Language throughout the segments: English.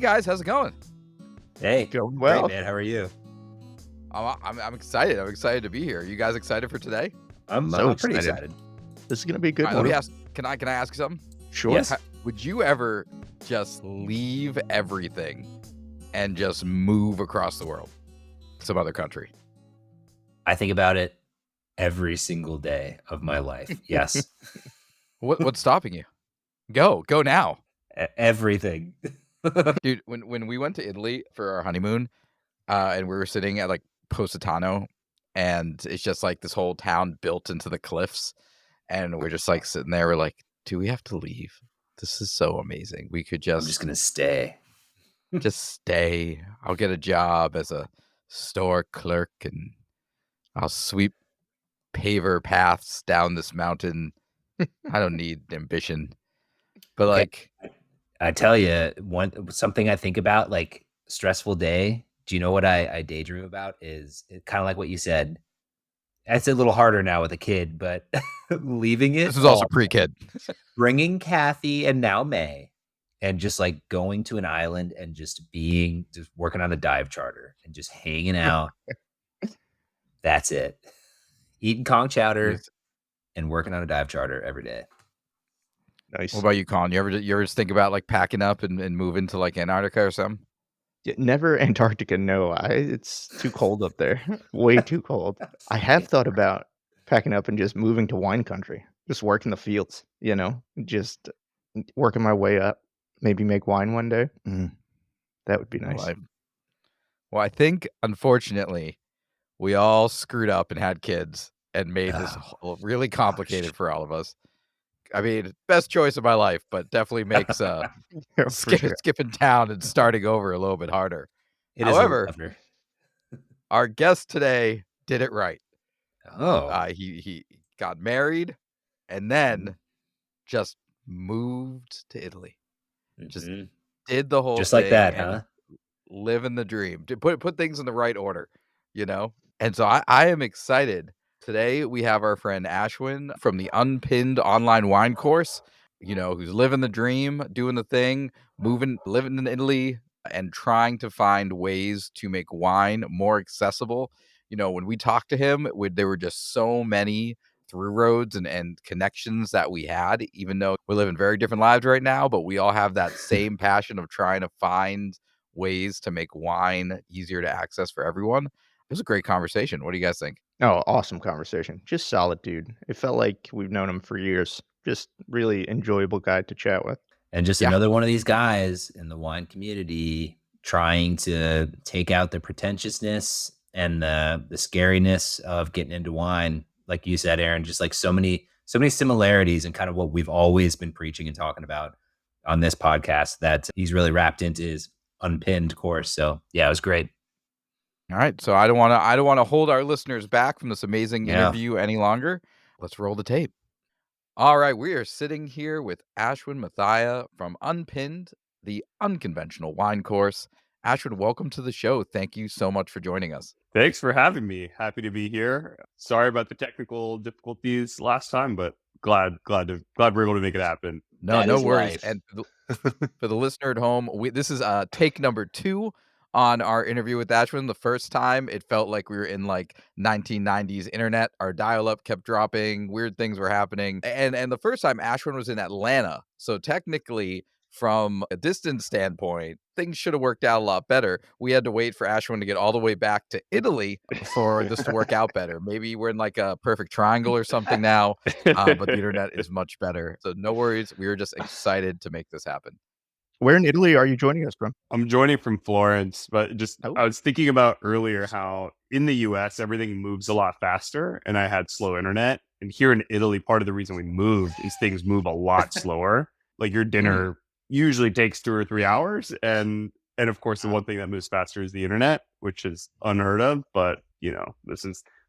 guys, how's it going? Hey, Going well. great, man. How are you? I'm excited. I'm excited to be here. You guys excited for today? I'm So pretty excited. excited. This is gonna be a good All right, one. let me ask. Can I ask you something? Sure. Yes. Would you ever just leave everything and just move across the world, some other country? I think about it every single day of my life. Yes. What's stopping you? Go now, Everything. dude. When we went to Italy for our honeymoon, and we were sitting at like Positano, and it's just like this whole town built into the cliffs, and we're just like sitting there. We're like, do we have to leave? This is so amazing. We could I'm just going to stay. just stay. I'll get a job as a store clerk and I'll sweep paver paths down this mountain. I don't need ambition. But like, I tell you, something I think about, like stressful day. Do you know what I daydream about? Is kind of like what you said. It's a little harder now with a kid, but leaving it. this is also pre-kid. Bringing Kathy and now May, and just like going to an island and just working on a dive charter and just hanging out. That's it. Eating conch chowder and working on a dive charter every day. Nice. What about you, Colin? You ever just think about like packing up and moving to like Antarctica or something? Yeah, never Antarctica. No, it's too cold up there. Way too cold. I have thought about packing up and just moving to wine country. Just work in the fields. Just working my way up. Maybe make wine one day. That would be nice. Well, I think unfortunately we all screwed up and had kids and made this really complicated for all of us. I mean, best choice of my life, but definitely makes skipping town and starting over a little bit harder. However, our guest today did it right. He got married and then just moved to Italy. Just did the whole just thing like that, huh? Living the dream. To put things in the right order, And so I am excited. Today we have our friend Ashwin from the unPINNED online wine course, who's living the dream, doing the thing, living in Italy and trying to find ways to make wine more accessible. When we talked to him, there were just so many through roads and connections that we had, even though we're living very different lives right now, but we all have that same passion of trying to find ways to make wine easier to access for everyone. It was a great conversation. What do you guys think? Oh, awesome conversation. Just solid dude. It felt like we've known him for years. Just really enjoyable guy to chat with. And just another one of these guys in the wine community trying to take out the pretentiousness and the scariness of getting into wine. Like you said, Aaron, just like so many similarities and kind of what we've always been preaching and talking about on this podcast that he's really wrapped into his unPINNED course. So yeah, it was great. All right. So I don't want to hold our listeners back from this amazing interview any longer. Let's roll the tape. All right. We are sitting here with Ashwin Muthiah from unPINNED, the unconventional wine course. Ashwin, welcome to the show. Thank you so much for joining us. Thanks for having me. Happy to be here. Sorry about the technical difficulties last time, but glad we're able to make it happen. No worries. And for the listener at home, this is take number 2 on our interview with Ashwin. The first time it felt like we were in like 1990s internet. Our dial-up kept dropping, weird things were happening. And the first time Ashwin was in Atlanta. So technically, from a distance standpoint, things should have worked out a lot better. We had to wait for Ashwin to get all the way back to Italy for this to work out better. Maybe we're in like a perfect triangle or something now, but the internet is much better. So no worries. We were just excited to make this happen. Where in Italy are you joining us from? I'm joining from Florence, but I was thinking about earlier how in the US, everything moves a lot faster and I had slow internet. And here in Italy, part of the reason we moved is things move a lot slower. Like your dinner usually takes 2 or 3 hours. And of course, the one thing that moves faster is the internet, which is unheard of. But,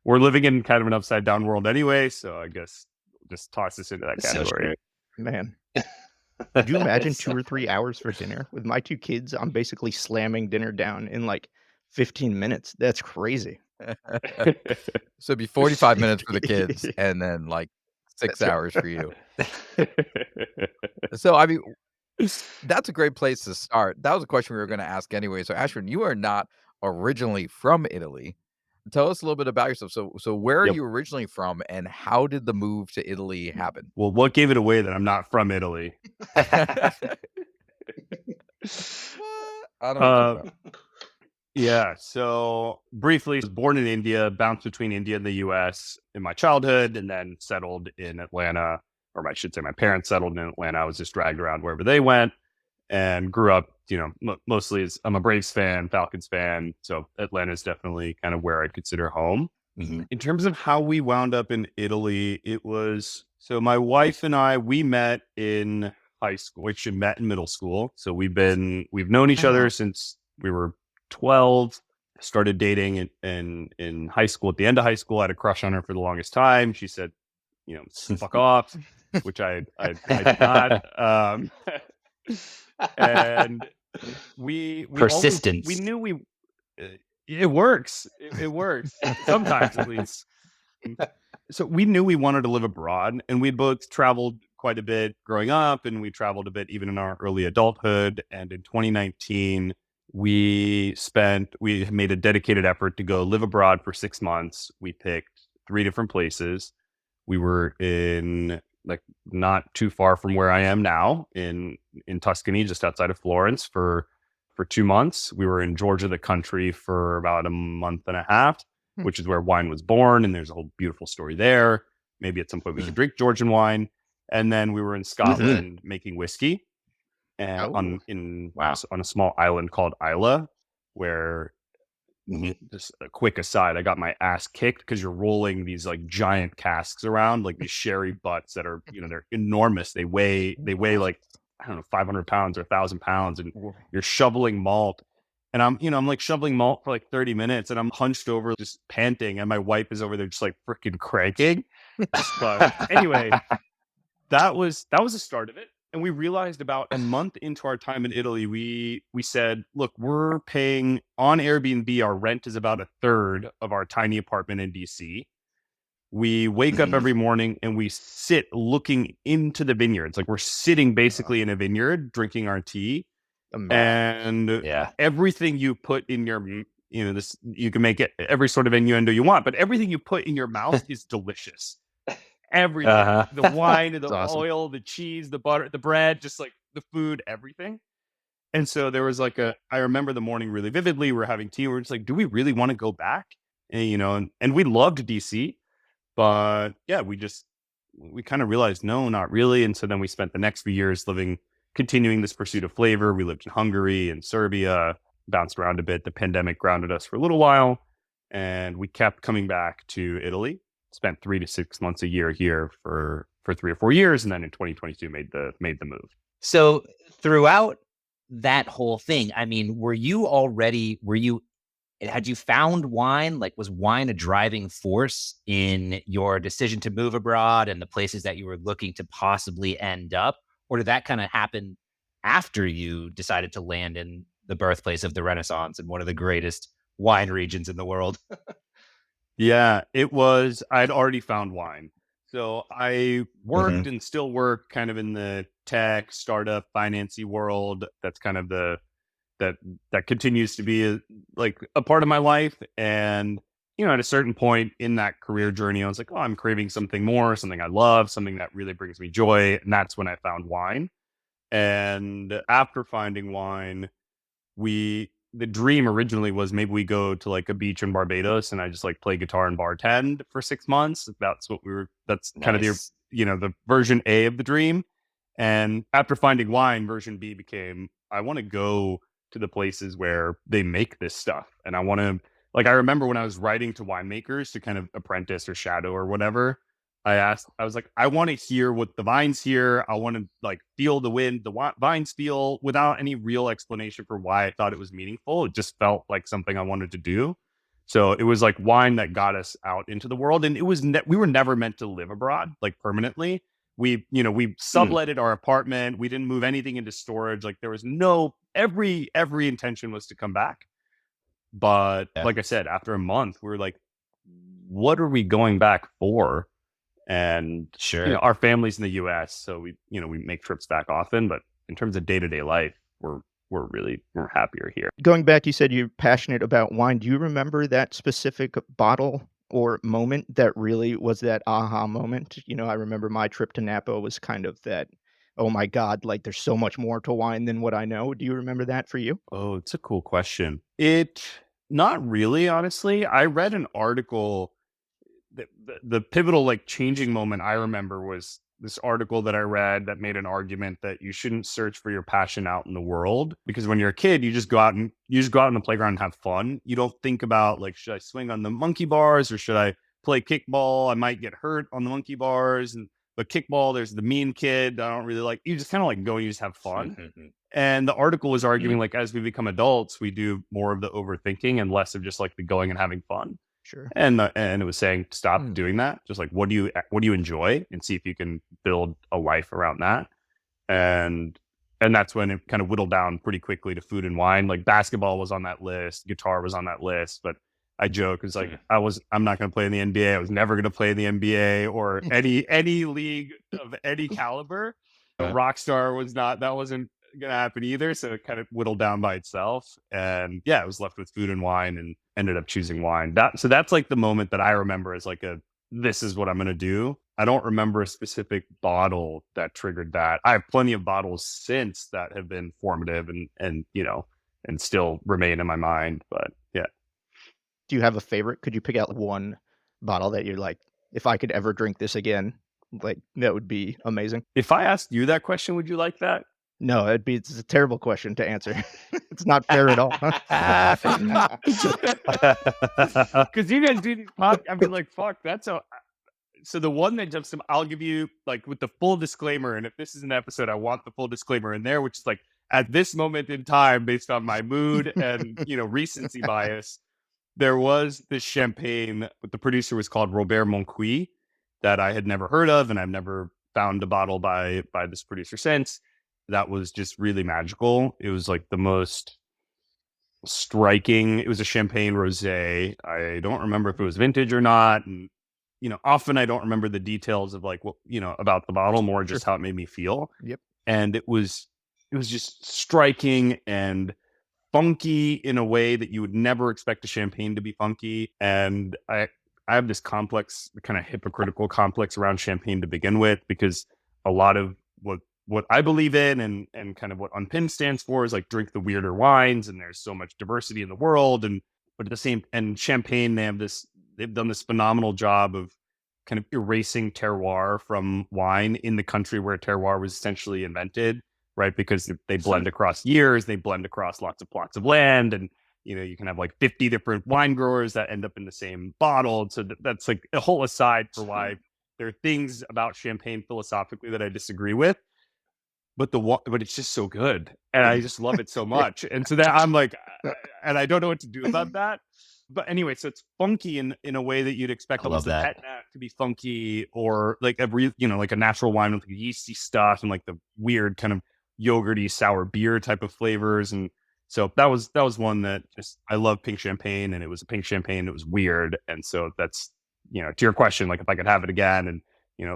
we're living in kind of an upside down world anyway. So I guess just toss this into that category. Man. Could you imagine 2 or 3 hours for dinner? With my 2 kids, I'm basically slamming dinner down in like 15 minutes. That's crazy. So it'd be 45 minutes for the kids and then like 6 hours for you. So, I mean, That's a great place to start. That was a question we were gonna ask anyway. So, Ashwin, you are not originally from Italy. Tell us a little bit about yourself. So where are Yep. you originally from, and how did the move to Italy happen? Well, what gave it away that I'm not from Italy? What? I don't know what you're Uh, talking about. Yeah. So briefly, I was born in India, bounced between India and the US in my childhood, and then settled in Atlanta, or I should say my parents settled in Atlanta. I was just dragged around wherever they went and grew up, mostly as I'm a Braves fan, Falcons fan. So Atlanta is definitely kind of where I'd consider home. Mhm. In terms of how we wound up in Italy, it was so my wife and I, we met in high school, which we met in middle school. So we've known each other since we were 12. Started dating in high school. At the end of high school, I had a crush on her for the longest time. She said, fuck off, which I did not. And we Persistence. we knew we it works. It works sometimes, at least. So we knew we wanted to live abroad, and we both traveled quite a bit growing up, and we traveled a bit even in our early adulthood. And in 2019, we made a dedicated effort to go live abroad for 6 months. We picked 3 different places. We were in not too far from where I am now in Tuscany, just outside of Florence for 2 months. We were in Georgia, the country, for about a month and a half, which is where wine was born. And there's a whole beautiful story there. Maybe at some point we could drink Georgian wine. And then we were in Scotland making whiskey and on a small island called Isla, where just a quick aside, I got my ass kicked because you're rolling these giant casks around, like these sherry butts that are, they're enormous. They weigh like, I don't know, 500 pounds or 1,000 pounds, and you're shoveling malt. And I'm shoveling malt for 30 minutes, and I'm hunched over just panting, and my wife is over there just freaking cranking. But anyway, that was the start of it. And we realized about a month into our time in Italy, we said, look, we're paying on Airbnb. Our rent is about a third of our tiny apartment in DC. We wake up every morning and we sit looking into the vineyards. We're sitting basically in a vineyard, drinking our tea. And everything you put in your, this, you can make it every sort of innuendo you want, but everything you put in your mouth is delicious. Everything, the wine, the oil, the cheese, the butter, the bread, just the food, everything. And so there was I remember the morning really vividly. We're having tea. We're just do we really want to go back? And, and we loved DC, but yeah, we kind of realized, no, not really. And so then we spent the next few years continuing this pursuit of flavor. We lived in Hungary and Serbia, bounced around a bit. The pandemic grounded us for a little while, and we kept coming back to Italy. Spent 3 to 6 months a year here for 3 or 4 years, and then in 2022 made the move. So throughout that whole thing, I mean, had you found wine? Was wine a driving force in your decision to move abroad and the places that you were looking to possibly end up? Or did that kind of happen after you decided to land in the birthplace of the Renaissance and one of the greatest wine regions in the world? Yeah, it was. I'd already found wine. So I worked and still work kind of in the tech, startup, financy world. That's kind of that continues to be a part of my life. And, at a certain point in that career journey, I was like, oh, I'm craving something more, something I love, something that really brings me joy. And that's when I found wine. And after finding wine, the dream originally was maybe we go to a beach in Barbados and I just play guitar and bartend for 6 months. That's kind of the version A of the dream. And after finding wine, version B became, I want to go to the places where they make this stuff. And I want to, I remember when I was writing to winemakers to kind of apprentice or shadow or whatever, I was like, I want to hear what the vines hear. I want to feel the wind, the vines feel, without any real explanation for why I thought it was meaningful. It just felt like something I wanted to do. So it was wine that got us out into the world. And it was, we were never meant to live abroad, permanently. We subletted our apartment. We didn't move anything into storage. There was every intention was to come back. But like I said, after a month, we were like, what are we going back for? And sure, our family's in the US, so we make trips back often, but in terms of day-to-day life, we're happier here. Going back, you said you're passionate about wine. Do you remember that specific bottle or moment that really was that aha moment? I remember my trip to Napa was kind of that, oh my God, like there's so much more to wine than what I know. Do you remember that for you? Oh, it's a cool question. Not really, honestly. I read an article that the pivotal like changing moment I remember was this article that I read that made an argument that you shouldn't search for your passion out in the world, because when you're a kid, you just go out on the playground and have fun. You don't think about like, should I swing on the monkey bars or should I play kickball? I might get hurt on the monkey bars, but kickball, there's the mean kid. I don't really like. You just kind of like go, you just have fun. And the article was arguing like as we become adults, we do more of the overthinking and less of just like the going and having fun. Sure. And it was saying stop doing that. Just like what do you enjoy, and see if you can build a life around that. And that's when it kind of whittled down pretty quickly to food and wine. Like basketball was on that list, guitar was on that list, but I joke, it's like I'm not going to play in the NBA. I was never going to play in the NBA or any league of any caliber. Rockstar wasn't going to happen either. So it kind of whittled down by itself. And yeah, I was left with food and wine and ended up choosing wine. So that's like the moment that I remember as like this is what I'm going to do. I don't remember a specific bottle that triggered that. I have plenty of bottles since that have been formative and still remain in my mind. But yeah. Do you have a favorite? Could you pick out one bottle that you're like, if I could ever drink this again, like that would be amazing? If I asked you that question, would you like that? No, it's a terrible question to answer. It's not fair at all. Because you guys do these podcasts. I mean, like, fuck, so the one that jumps to I'll give you like with the full disclaimer, and if this is an episode, I want the full disclaimer in there, which is like at this moment in time, based on my mood and recency bias, there was this champagne, but the producer was called Robert Moncuy, that I had never heard of, and I've never found a bottle by this producer since. That was just really magical. It was like the most striking. It was a champagne rosé. I don't remember if it was vintage or not, and often I don't remember the details of like what about the bottle, more just how it made me feel. Yep. And it was just striking and funky in a way that you would never expect a champagne to be funky. And I have this complex, kind of hypocritical complex around champagne to begin with, because a lot of what I believe in and kind of what unPINNED stands for is like drink the weirder wines, and there's so much diversity in the world. But at the same, and champagne, they've done this phenomenal job of kind of erasing terroir from wine in the country where terroir was essentially invented, right? Because they blend across years, they blend across lots of plots of land, and you can have like 50 different wine growers that end up in the same bottle. So that's like a whole aside for why there are things about champagne philosophically that I disagree with. But it's just so good, and I just love it so much. And so that I'm like, and I don't know what to do about that. But anyway, so it's funky in a way that you'd expect almost a pet nat to be funky, or like like a natural wine with like yeasty stuff and like the weird kind of yogurty sour beer type of flavors. And so that was one that just, I love pink champagne, and it was a pink champagne. It was weird. And so that's, to your question, like if I could have it again and,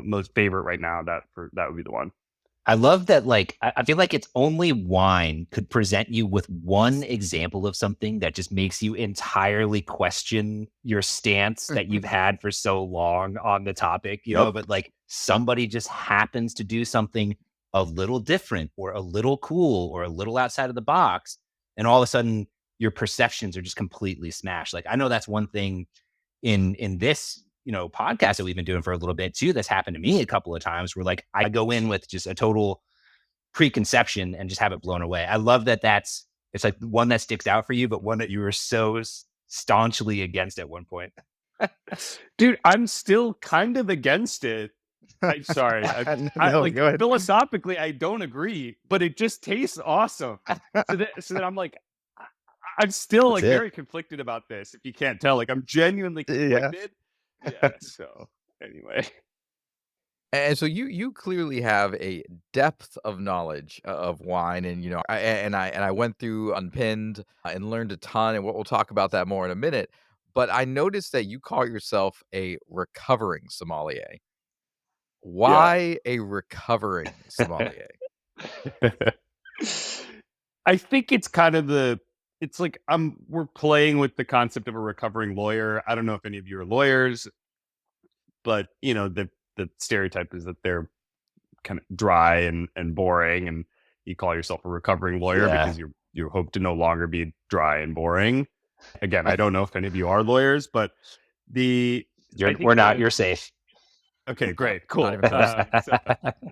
most favorite right now, that would be the one. I love that, like, I feel like it's only wine could present you with one example of something that just makes you entirely question your stance that you've had for so long on the topic, but like somebody just happens to do something a little different or a little cool or a little outside of the box, and all of a sudden your perceptions are just completely smashed. Like, I know that's one thing in this podcast that we've been doing for a little bit too, that's happened to me a couple of times, where like I go in with just a total preconception and just have it blown away. I love that it's like one that sticks out for you, but one that you were so staunchly against at one point. Dude, I'm still kind of against it. I'm sorry. Philosophically, I don't agree, but it just tastes awesome. So that I'm like, I'm still like very conflicted about this. If you can't tell, like I'm genuinely conflicted. Yeah. So anyway, and so you clearly have a depth of knowledge of wine, and I went through unPINNED and learned a ton, and we'll talk about that more in a minute. But I noticed that you call yourself a recovering sommelier. Why a recovering sommelier? I think it's kind of it's like we're playing with the concept of a recovering lawyer. I don't know if any of you are lawyers, but the stereotype is that they're kind of dry and boring, and you call yourself a recovering lawyer because you hope to no longer be dry and boring. Again, I don't know if any of you are lawyers, but we're not. You're safe. Okay, great, cool. Not even close.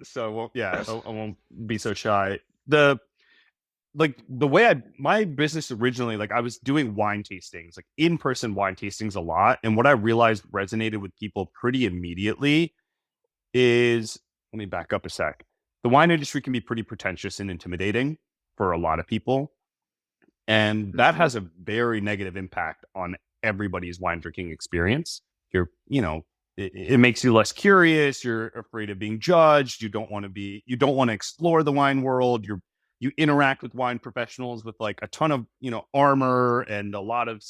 So I won't be so shy. The way my business originally, like I was doing wine tastings, like in-person wine tastings a lot. And what I realized resonated with people pretty immediately is, let me back up a sec. The wine industry can be pretty pretentious and intimidating for a lot of people. And that has a very negative impact on everybody's wine drinking experience. It makes you less curious. You're afraid of being judged. You don't want to explore the wine world. You interact with wine professionals with like a ton of, armor and a lot of,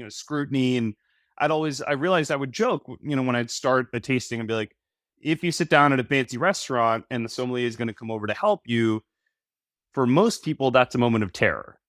scrutiny. And I realized I would joke, when I'd start a tasting and be like, if you sit down at a fancy restaurant and the sommelier is going to come over to help you, for most people, that's a moment of terror.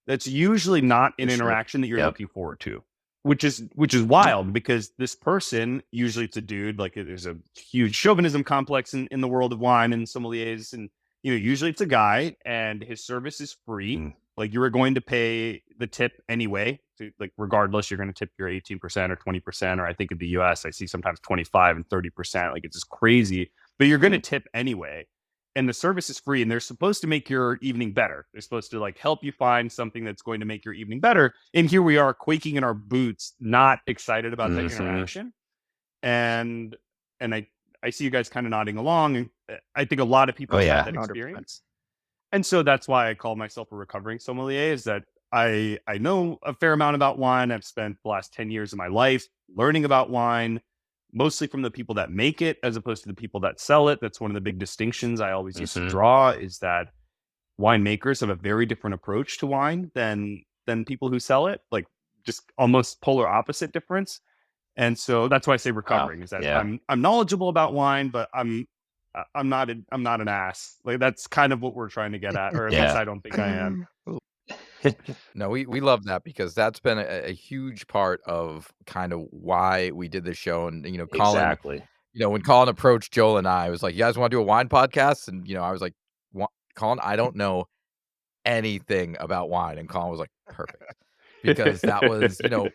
That's usually not an interaction that you're looking forward to, which is wild, because this person, usually it's a dude, like there's a huge chauvinism complex in the world of wine and sommeliers. And, usually it's a guy and his service is free. Like you are going to pay the tip anyway, like regardless, you're going to tip your 18% or 20%, or I think in the US, I see sometimes 25 and 30%. Like it's just crazy, but you're going to tip anyway. And the service is free, and they're supposed to make your evening better. They're supposed to like help you find something that's going to make your evening better. And here we are quaking in our boots, not excited about the interaction. And I see you guys kind of nodding along. And I think a lot of people have that experience. 100%. And so that's why I call myself a recovering sommelier, is that I know a fair amount about wine. I've spent the last 10 years of my life learning about wine, mostly from the people that make it as opposed to the people that sell it. That's one of the big distinctions I always used to draw, is that winemakers have a very different approach to wine than people who sell it, like just almost polar opposite difference. And so that's why I say recovering, is that I'm knowledgeable about wine, but I'm not an ass. Like that's kind of what we're trying to get at, or at least I don't think I am. No, we love that, because that's been a huge part of kind of why we did this show. And, Colin, when Colin approached Joel and I was like, you guys want to do a wine podcast? And, I was like, Colin, I don't know anything about wine. And Colin was like, perfect. Because that was, and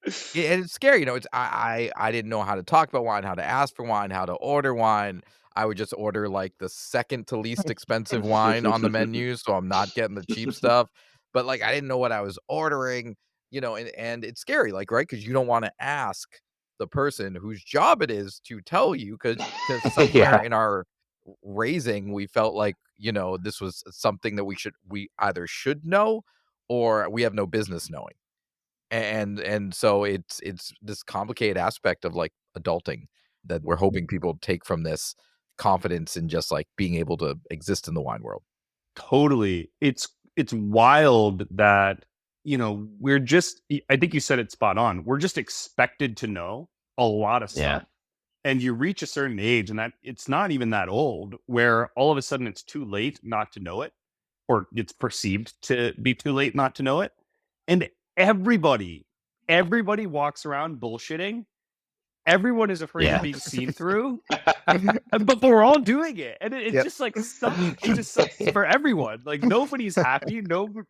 it's scary. I didn't know how to talk about wine, how to ask for wine, how to order wine. I would just order like the second to least expensive wine on the menu, so I'm not getting the cheap stuff. But like, I didn't know what I was ordering, and it's scary, like, right? Because you don't want to ask the person whose job it is to tell you, because somewhere in our raising, we felt like, this was something that we either should know or we have no business knowing. And so it's this complicated aspect of like adulting that we're hoping people take from this confidence in just like being able to exist in the wine world. Totally. It's wild that, we're just, I think you said it spot on. We're just expected to know a lot of stuff. Yeah. And you reach a certain age, and that it's not even that old, where all of a sudden it's too late not to know it, or it's perceived to be too late not to know it. And everybody walks around bullshitting. Everyone is afraid of being seen through, but we're all doing it, and it's just like stuff. It just sucks for everyone. Like nobody's happy.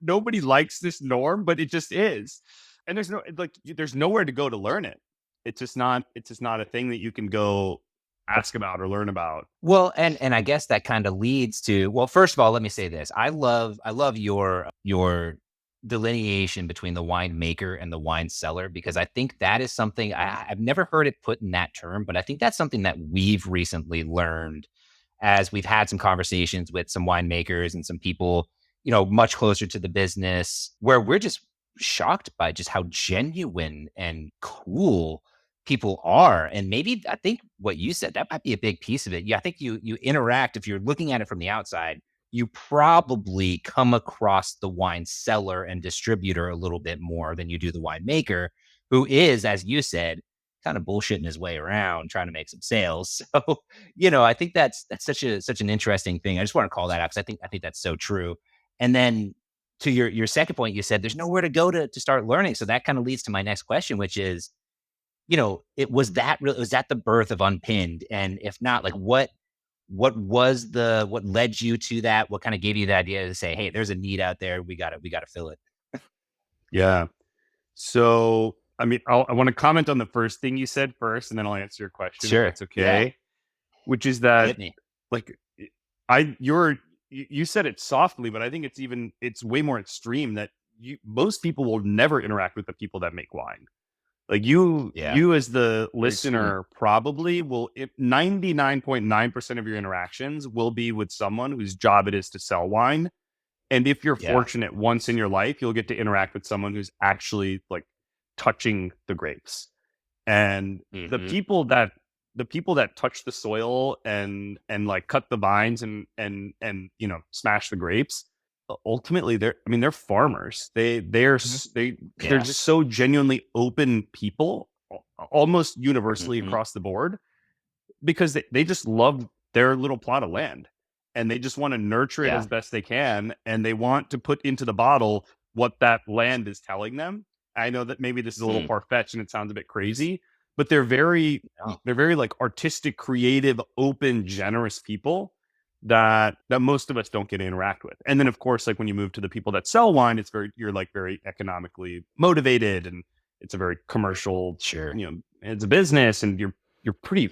Nobody likes this norm, but it just is. And there's nowhere to go to learn it. It's just not a thing that you can go ask about or learn about. Well, and I guess that kind of leads to, well, first of all, let me say this. I love your delineation between the winemaker and the wine seller, because I think that is something I've never heard it put in that term, but I think that's something that we've recently learned as we've had some conversations with some winemakers and some people, much closer to the business, where we're just shocked by just how genuine and cool people are. And maybe I think what you said, that might be a big piece of it. Yeah, I think you interact, if you're looking at it from the outside, you probably come across the wine seller and distributor a little bit more than you do the winemaker, who is, as you said, kind of bullshitting his way around trying to make some sales. So, I think that's such an interesting thing. I just want to call that out, because I think that's so true. And then to your second point, you said there's nowhere to go to start learning. So that kind of leads to my next question, which is, was that the birth of unPINNED? And if not, like what led you to that? What kind of gave you the idea to say, hey, there's a need out there. We gotta fill it. Yeah. So, I mean, I want to comment on the first thing you said first, and then I'll answer your question Sure. if that's okay. Yeah. Which is that, Hit me. like, you said it softly, but I think it's way more extreme that most people will never interact with the people that make wine. Like you as the listener probably will, 99.9% of your interactions will be with someone whose job it is to sell wine. And if you're fortunate once in your life, you'll get to interact with someone who's actually like touching the grapes. And the people that touch the soil and like cut the vines and smash the grapes, ultimately they're farmers. They're just so genuinely open people, almost universally across the board, because they just love their little plot of land and they just want to nurture it as best they can, and they want to put into the bottle what that land is telling them. I know that maybe this is a little far-fetched and it sounds a bit crazy, but they're very like artistic, creative, open, generous people that most of us don't get to interact with. And then of course, like when you move to the people that sell wine, you're like very economically motivated, and it's a very commercial, it's a business, and you're pretty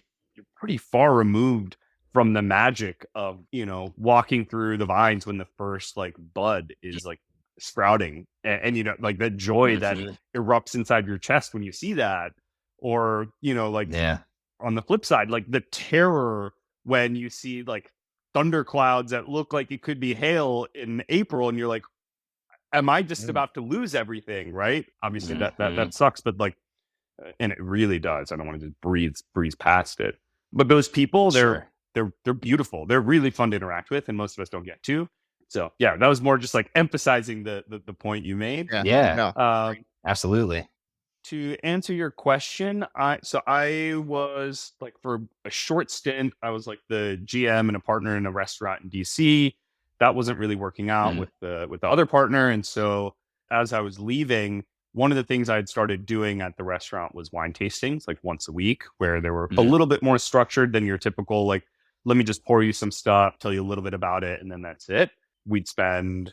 far removed from the magic of, walking through the vines when the first like bud is like sprouting, and like the joy that erupts inside your chest when you see that. Or, on the flip side, like the terror when you see like thunderclouds that look like it could be hail in April, and you're like, am I just about to lose everything? Right. Obviously that sucks, but like, and it really does. I don't want to just breeze past it. But those people, they're beautiful. They're really fun to interact with, and most of us don't get to. So yeah, that was more just like emphasizing the point you made. Yeah. Absolutely. To answer your question, I was like, for a short stint, I was like the GM and a partner in a restaurant in DC. That wasn't really working out with the other partner, and so as I was leaving, one of the things I had started doing at the restaurant was wine tastings, like once a week, where they were a little bit more structured than your typical, like, let me just pour you some stuff, tell you a little bit about it, and then that's it. We'd spend,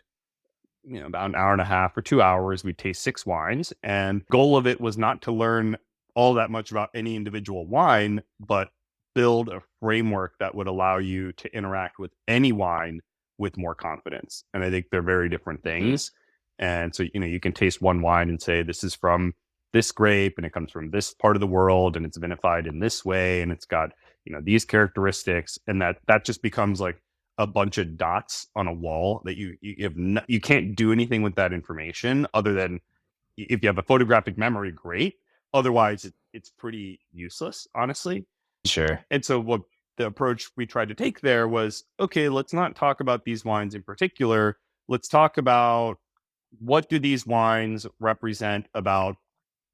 about an hour and a half or 2 hours. We'd taste 6 wines. And goal of it was not to learn all that much about any individual wine, but build a framework that would allow you to interact with any wine with more confidence. And I think they're very different things. And so, you can taste one wine and say, this is from this grape, and it comes from this part of the world, and it's vinified in this way, and it's got, these characteristics. And that just becomes like a bunch of dots on a wall that you can't do anything with that information other than, if you have a photographic memory, great. Otherwise, it's pretty useless, honestly. Sure. And so what the approach we tried to take there was, okay, let's not talk about these wines in particular. Let's talk about, what do these wines represent about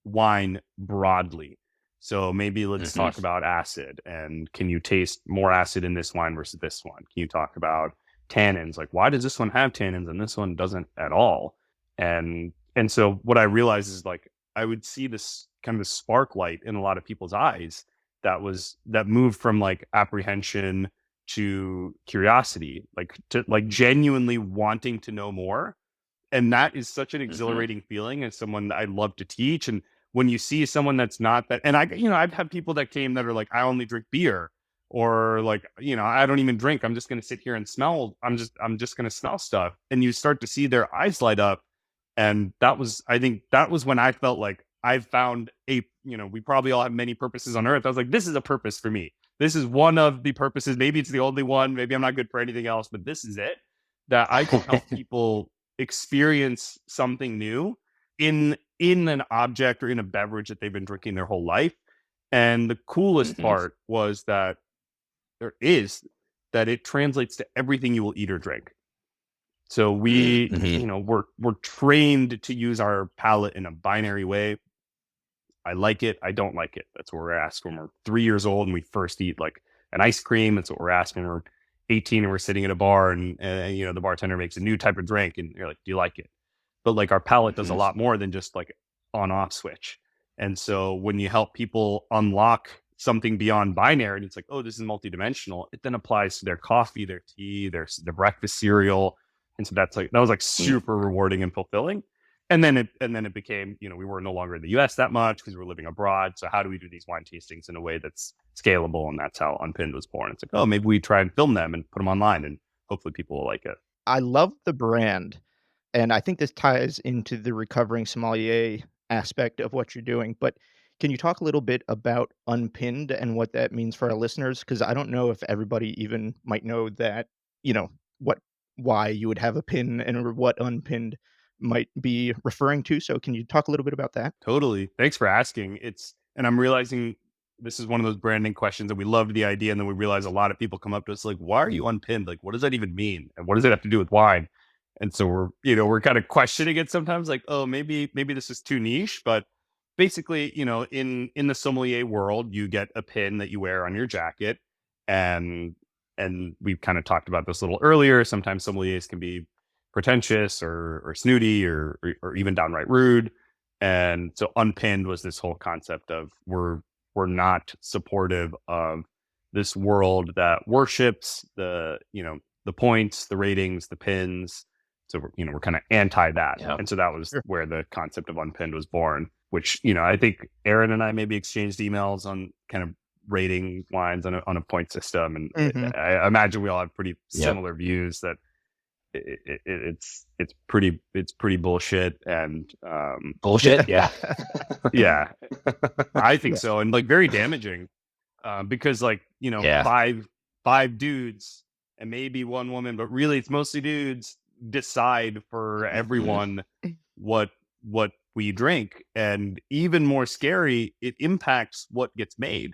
wine broadly? So maybe let's talk about acid, and can you taste more acid in this wine versus this one? Can you talk about tannins? Like, why does this one have tannins and this one doesn't at all? And so what I realized is, like, I would see this kind of spark light in a lot of people's eyes that moved from like apprehension to curiosity, like to like genuinely wanting to know more. And that is such an exhilarating feeling as someone that I love to teach. And when you see someone that's not that, and I've had people that came that are like, I only drink beer, or like, I don't even drink. I'm just going to sit here and smell. I'm just going to smell stuff. And you start to see their eyes light up. And I think that was when I felt like I've found we probably all have many purposes on earth. I was like, this is a purpose for me. This is one of the purposes. Maybe it's the only one. Maybe I'm not good for anything else, but this is it, that I can help people experience something new in an object or in a beverage that they've been drinking their whole life. And the coolest part was that it translates to everything you will eat or drink. So we're trained to use our palate in a binary way. I like it, I don't like it. That's what we're asked when we're 3 years old and we first eat like an ice cream. That's what we're asked when we're 18 and we're sitting at a bar and you know, the bartender makes a new type of drink and you're like, do you like it? But like our palate does a lot more than just like on off switch. And so when you help people unlock something beyond binary, and it's like, oh, this is multidimensional, it then applies to their coffee, their tea, their breakfast cereal. And so that was like super rewarding and fulfilling. And then it became, you know, we were no longer in the US that much because we were living abroad. So how do we do these wine tastings in a way that's scalable? And that's how Unpinned was born. It's like, oh, maybe we try and film them and put them online and hopefully people will like it. I love the brand, and I think this ties into the recovering sommelier aspect of what you're doing. But can you talk a little bit about unpinned and what that means for our listeners? Because I don't know if everybody even might know that, you know, what why you would have a pin and what unpinned might be referring to. So can you talk a little bit about that? Totally. Thanks for asking. And I'm realizing this is one of those branding questions that we loved the idea. And then we realize a lot of people come up to us like, why are you unpinned? Like, what does that even mean? And what does it have to do with wine? And so we're kind of questioning it sometimes like, oh, maybe this is too niche. But basically, you know, in the sommelier world, you get a pin that you wear on your jacket. And we've kind of talked about this a little earlier. Sometimes sommeliers can be pretentious or snooty or even downright rude. And so unpinned was this whole concept of we're not supportive of this world that worships the, you know, the points, the ratings, the pins. So we're kind of anti that. Yeah. And so that was where the concept of unpinned was born, which, you know, I think Aaron and I maybe exchanged emails on kind of rating wines on a point system. And I imagine we all have pretty similar views that it's pretty bullshit and bullshit. Yeah. Yeah, I think so. And like very damaging because like, you know, five dudes and maybe one woman, but really it's mostly dudes decide for everyone what we drink. And even more scary, it impacts what gets made.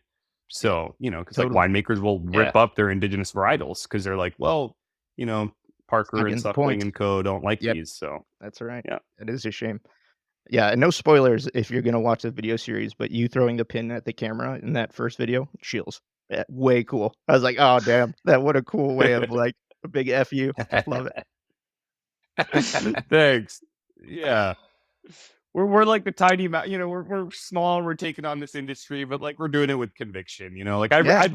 So, you know, because like winemakers will rip up their indigenous varietals because they're like, well, you know, Parker and Suckling and Co. don't like these. So that's right. Yeah, it is a shame. Yeah, and no spoilers if you're gonna watch the video series, but you throwing the pin at the camera in that first video, chills. Yeah, way cool. I was like, oh damn, what a cool way of like a big F you. Love it. Thanks. Yeah. We're like the tiny, you know, we're small, we're taking on this industry, but like we're doing it with conviction, you know, like I really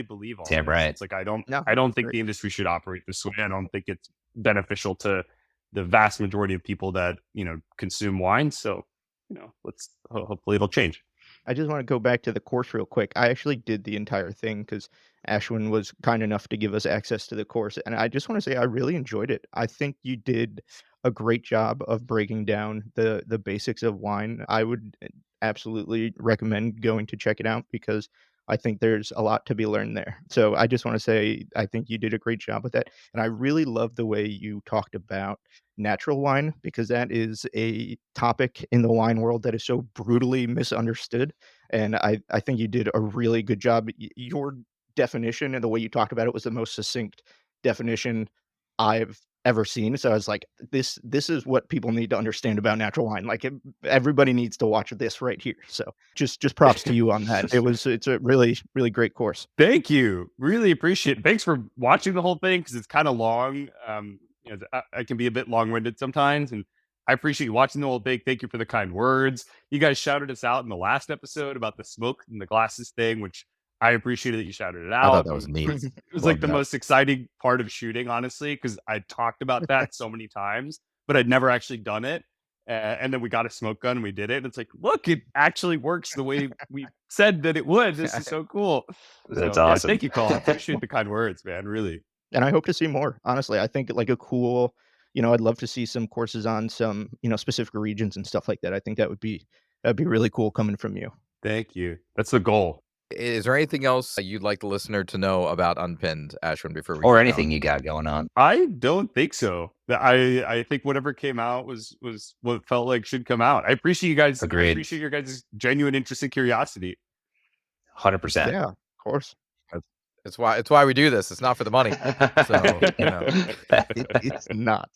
believe all Damn this. right. It's like I don't think the industry should operate this way. I don't think it's beneficial to the vast majority of people that, you know, consume wine. So, you know, hopefully it'll change. I just want to go back to the course real quick. I actually did the entire thing because Ashwin was kind enough to give us access to the course. And I just want to say I really enjoyed it. I think you did a great job of breaking down the basics of wine. I would absolutely recommend going to check it out because I think there's a lot to be learned there. So I just want to say I think you did a great job with that. And I really love the way you talked about natural wine because that is a topic in the wine world that is so brutally misunderstood. And I think you did a really good job. Your definition and the way you talked about it was the most succinct definition I've ever seen. So I was like, this is what people need to understand about natural wine. Like everybody needs to watch this right here. So just props to you on that. It's a really, really great course. Thank you. Really appreciate it. Thanks for watching the whole thing because it's kind of long. You know, I can be a bit long-winded sometimes, and I appreciate you watching the whole thing. Thank you for the kind words. You guys shouted us out in the last episode about the smoke and the glasses thing, which I appreciated that you shouted it out. I thought that was neat. It was like the most exciting part of shooting, honestly, because I talked about that so many times, but I'd never actually done it. And then we got a smoke gun and we did it. And it's like, look, it actually works the way we said that it would. This is so cool. That's awesome. Thank you, Cole. I appreciate the kind words, man. Really. And I hope to see more. Honestly, I think like a cool, you know, I'd love to see some courses on some, you know, specific regions and stuff like that. I think that'd be really cool coming from you. Thank you. That's the goal. Is there anything else you'd like the listener to know about Unpinned, Ashwin, before we or anything you got going on? I don't think so. I think whatever came out was what felt like should come out. I appreciate you guys. Agreed. I appreciate your guys' genuine interest and curiosity. 100%. Yeah, of course. It's why we do this. It's not for the money. So, you know. It's not.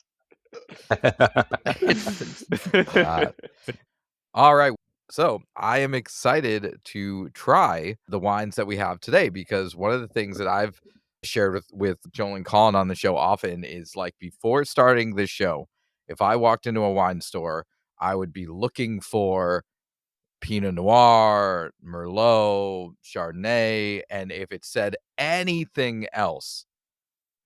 All right. So I am excited to try the wines that we have today because one of the things that I've shared with Joel and Colin on the show often is like before starting this show, if I walked into a wine store, I would be looking for Pinot Noir, Merlot, Chardonnay, and if it said anything else,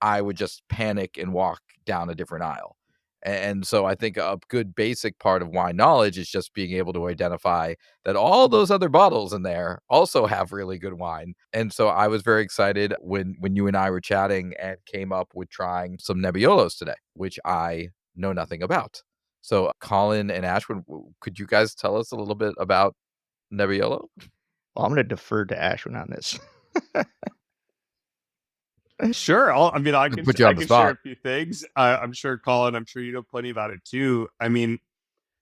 I would just panic and walk down a different aisle. And so I think a good basic part of wine knowledge is just being able to identify that all those other bottles in there also have really good wine. And so I was very excited when you and I were chatting and came up with trying some Nebbiolos today, which I know nothing about. So Colin and Ashwin, could you guys tell us a little bit about Nebbiolo? Well, I'm going to defer to Ashwin on this. Sure. I mean, I can Put you on the share spot. a few things. I'm sure, Colin, I'm sure you know plenty about it too. I mean,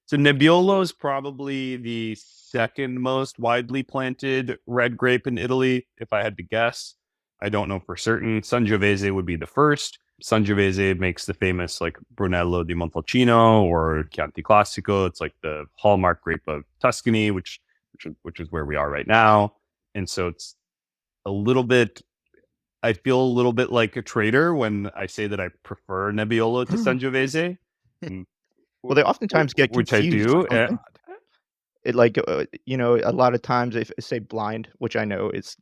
so Nebbiolo is probably the second most widely planted red grape in Italy, if I had to guess. I don't know for certain. Sangiovese would be the first. Sangiovese makes the famous like Brunello di Montalcino or Chianti Classico. It's like the hallmark grape of Tuscany, which is where we are right now. And so it's a little bit. I feel a little bit like a traitor when I say that I prefer Nebbiolo to Sangiovese. Well, they oftentimes get Which I confused. do. Don't they? It like a lot of times, if say blind, which I know is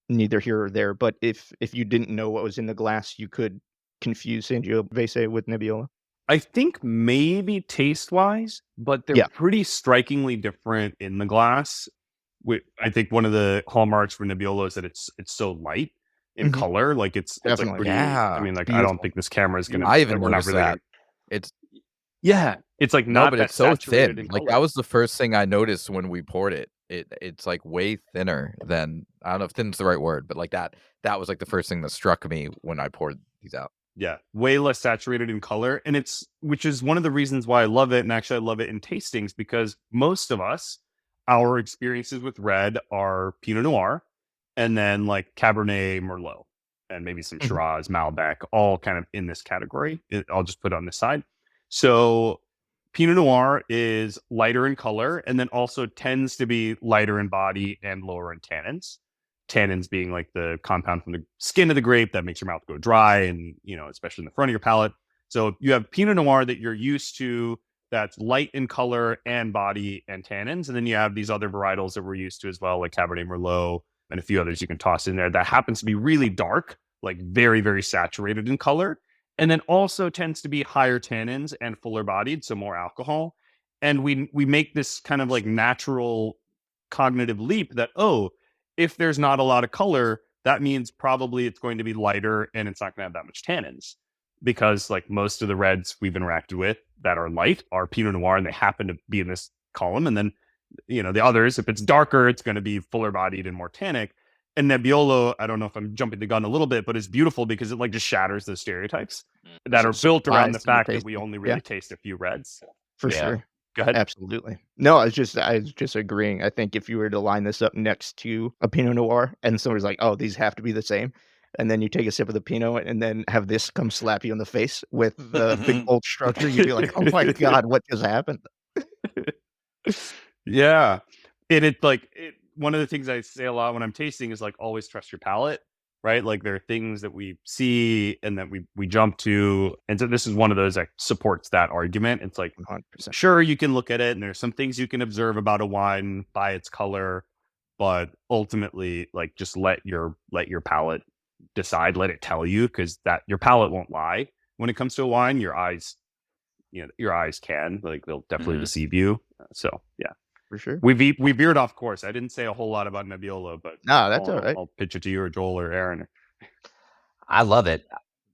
neither here or there, but if you didn't know what was in the glass, you could confuse Sangiovese with Nebbiolo. I think maybe taste wise, but they're Yeah. pretty strikingly different in the glass. I think one of the hallmarks for Nebbiolo is that it's so light in Mhm. color. Like it's like Definitely. pretty. Yeah. I mean, like I Beautiful. don't think this camera is gonna. I even we're not noticed really that. gonna- It's Yeah, it's like no, not but that it's so saturated thin. in Like color. that was the first thing I noticed when we poured it. It's like way thinner than, I don't know if thin's the right word, but like that was like the first thing that struck me when I poured these out. Yeah, way less saturated in color. And which is one of the reasons why I love it. And actually, I love it in tastings because most of us, our experiences with red are Pinot Noir and then like Cabernet Merlot and maybe some Mhm. Shiraz, Malbec, all kind of in this category. I'll just put it on this side. So Pinot Noir is lighter in color and then also tends to be lighter in body and lower in tannins. Tannins being like the compound from the skin of the grape that makes your mouth go dry and, especially in the front of your palate. So you have Pinot Noir that you're used to that's light in color and body and tannins. And then you have these other varietals that we're used to as well, like Cabernet Merlot and a few others you can toss in there that happens to be really dark, like very, very saturated in color. And then also tends to be higher tannins and fuller bodied, so more alcohol. And we make this kind of like natural cognitive leap that, if there's not a lot of color, that means probably it's going to be lighter and it's not going to have that much tannins because like most of the reds we've interacted with that are light are Pinot Noir and they happen to be in this column. And then, the others, if it's darker, it's going to be fuller bodied and more tannic. And Nebbiolo, I don't know if I'm jumping the gun a little bit, but it's beautiful because it like just shatters those stereotypes that are built around the fact that we only really taste a few reds. For Yeah. sure. Go ahead. Absolutely. No, I was just agreeing. I think if you were to line this up next to a Pinot Noir and somebody's like, oh, these have to be the same. And then you take a sip of the Pinot and then have this come slap you in the face with the big bold structure, you'd be like, oh my God, what just happened? Yeah. One of the things I say a lot when I'm tasting is like always trust your palate, right? Like there are things that we see and that we jump to. And so this is one of those that supports that argument. It's like 100%. sure, you can look at it and there's some things you can observe about a wine by its color, but ultimately like just let your palate decide, let it tell you, because that your palate won't lie when it comes to a wine. Your eyes can, like they'll definitely deceive you. So yeah. For sure. We veered off course. I didn't say a whole lot about Nebbiolo, but No, that's all right. I'll pitch it to you or Joel or Aaron. I love it.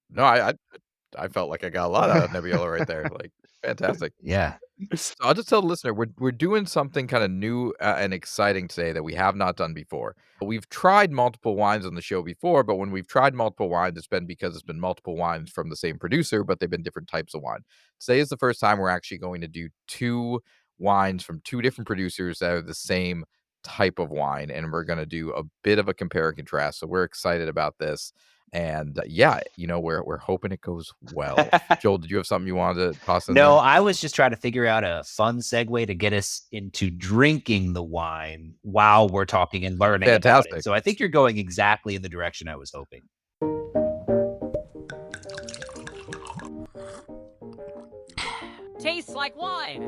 No, I felt like I got a lot out of Nebbiolo right there. Like fantastic. Yeah. So I'll just tell the listener we're doing something kind of new and exciting today that we have not done before. We've tried multiple wines on the show before, but when we've tried multiple wines, it's been because it's been multiple wines from the same producer, but they've been different types of wine. Today is the first time we're actually going to do two wines from two different producers that are the same type of wine, and we're going to do a bit of a compare and contrast. So we're excited about this. And we're hoping it goes well. Joel, did you have something you wanted to toss in No, there? I was just trying to figure out a fun segue to get us into drinking the wine while we're talking and learning about Fantastic. it. So I think you're going exactly in the direction I was hoping. Tastes like wine.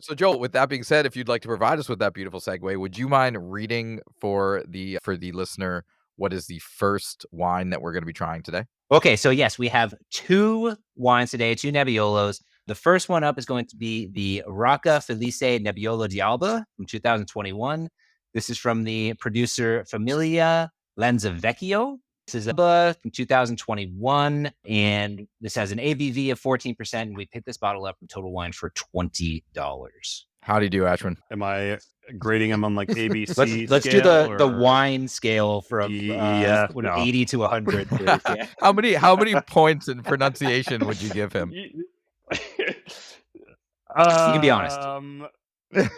So Joel, with that being said, if you'd like to provide us with that beautiful segue, would you mind reading for the listener what is the first wine that we're going to be trying today? Okay, so yes, we have 2 wines today, 2 Nebbiolos. The first one up is going to be the Rocca Felice Nebbiolo d'Alba from 2021. This is from the producer Familia Lanzavecchio. This is Alba from 2021, and this has an ABV of 14%, and we picked this bottle up from Total Wine for $20. How do you do, Ashwin? Am I grading them on like ABC? Let's do scale the or- wine scale from Yeah, no. 80 to 100. Please, yeah. How many points in pronunciation would you give him? You can be honest.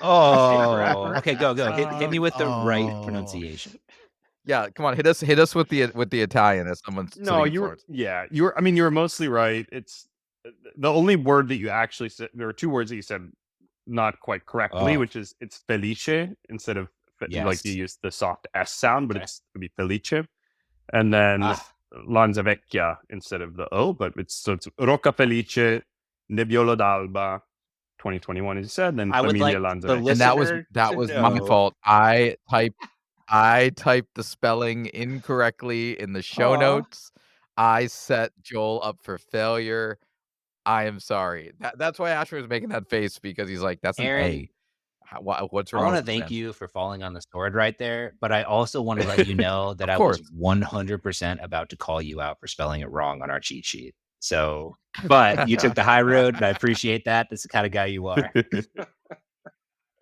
Oh, okay, go. Hit me with the right pronunciation. Yeah, come on, hit us with the Italian as someone's No, sitting you for were. us. Yeah, you were. I mean, you were mostly right. It's the only word that you actually said. There were 2 words that you said not quite correctly, Oh. which is it's felice instead of like Yes. you use the soft S sound, but it's to be felice, and then Lanzavecchia instead of the O, but it's Rocca Felice Nebbiolo d'Alba 2021 as you said, then I would Familia like the Lanzavecchia. And that was listener to my know. fault. I typed the spelling incorrectly in the show Aw. notes. I set Joel up for failure. I am sorry. That's why Asher was making that face, because he's like, that's an Aaron, A. What's I wrong? want to with this thank man? you for falling on the sword right there, but I also want to let you know that Of I was course. 100% about to call you out for spelling it wrong on our cheat sheet. So, but you took the high road, and I appreciate that. That's the kind of guy you are.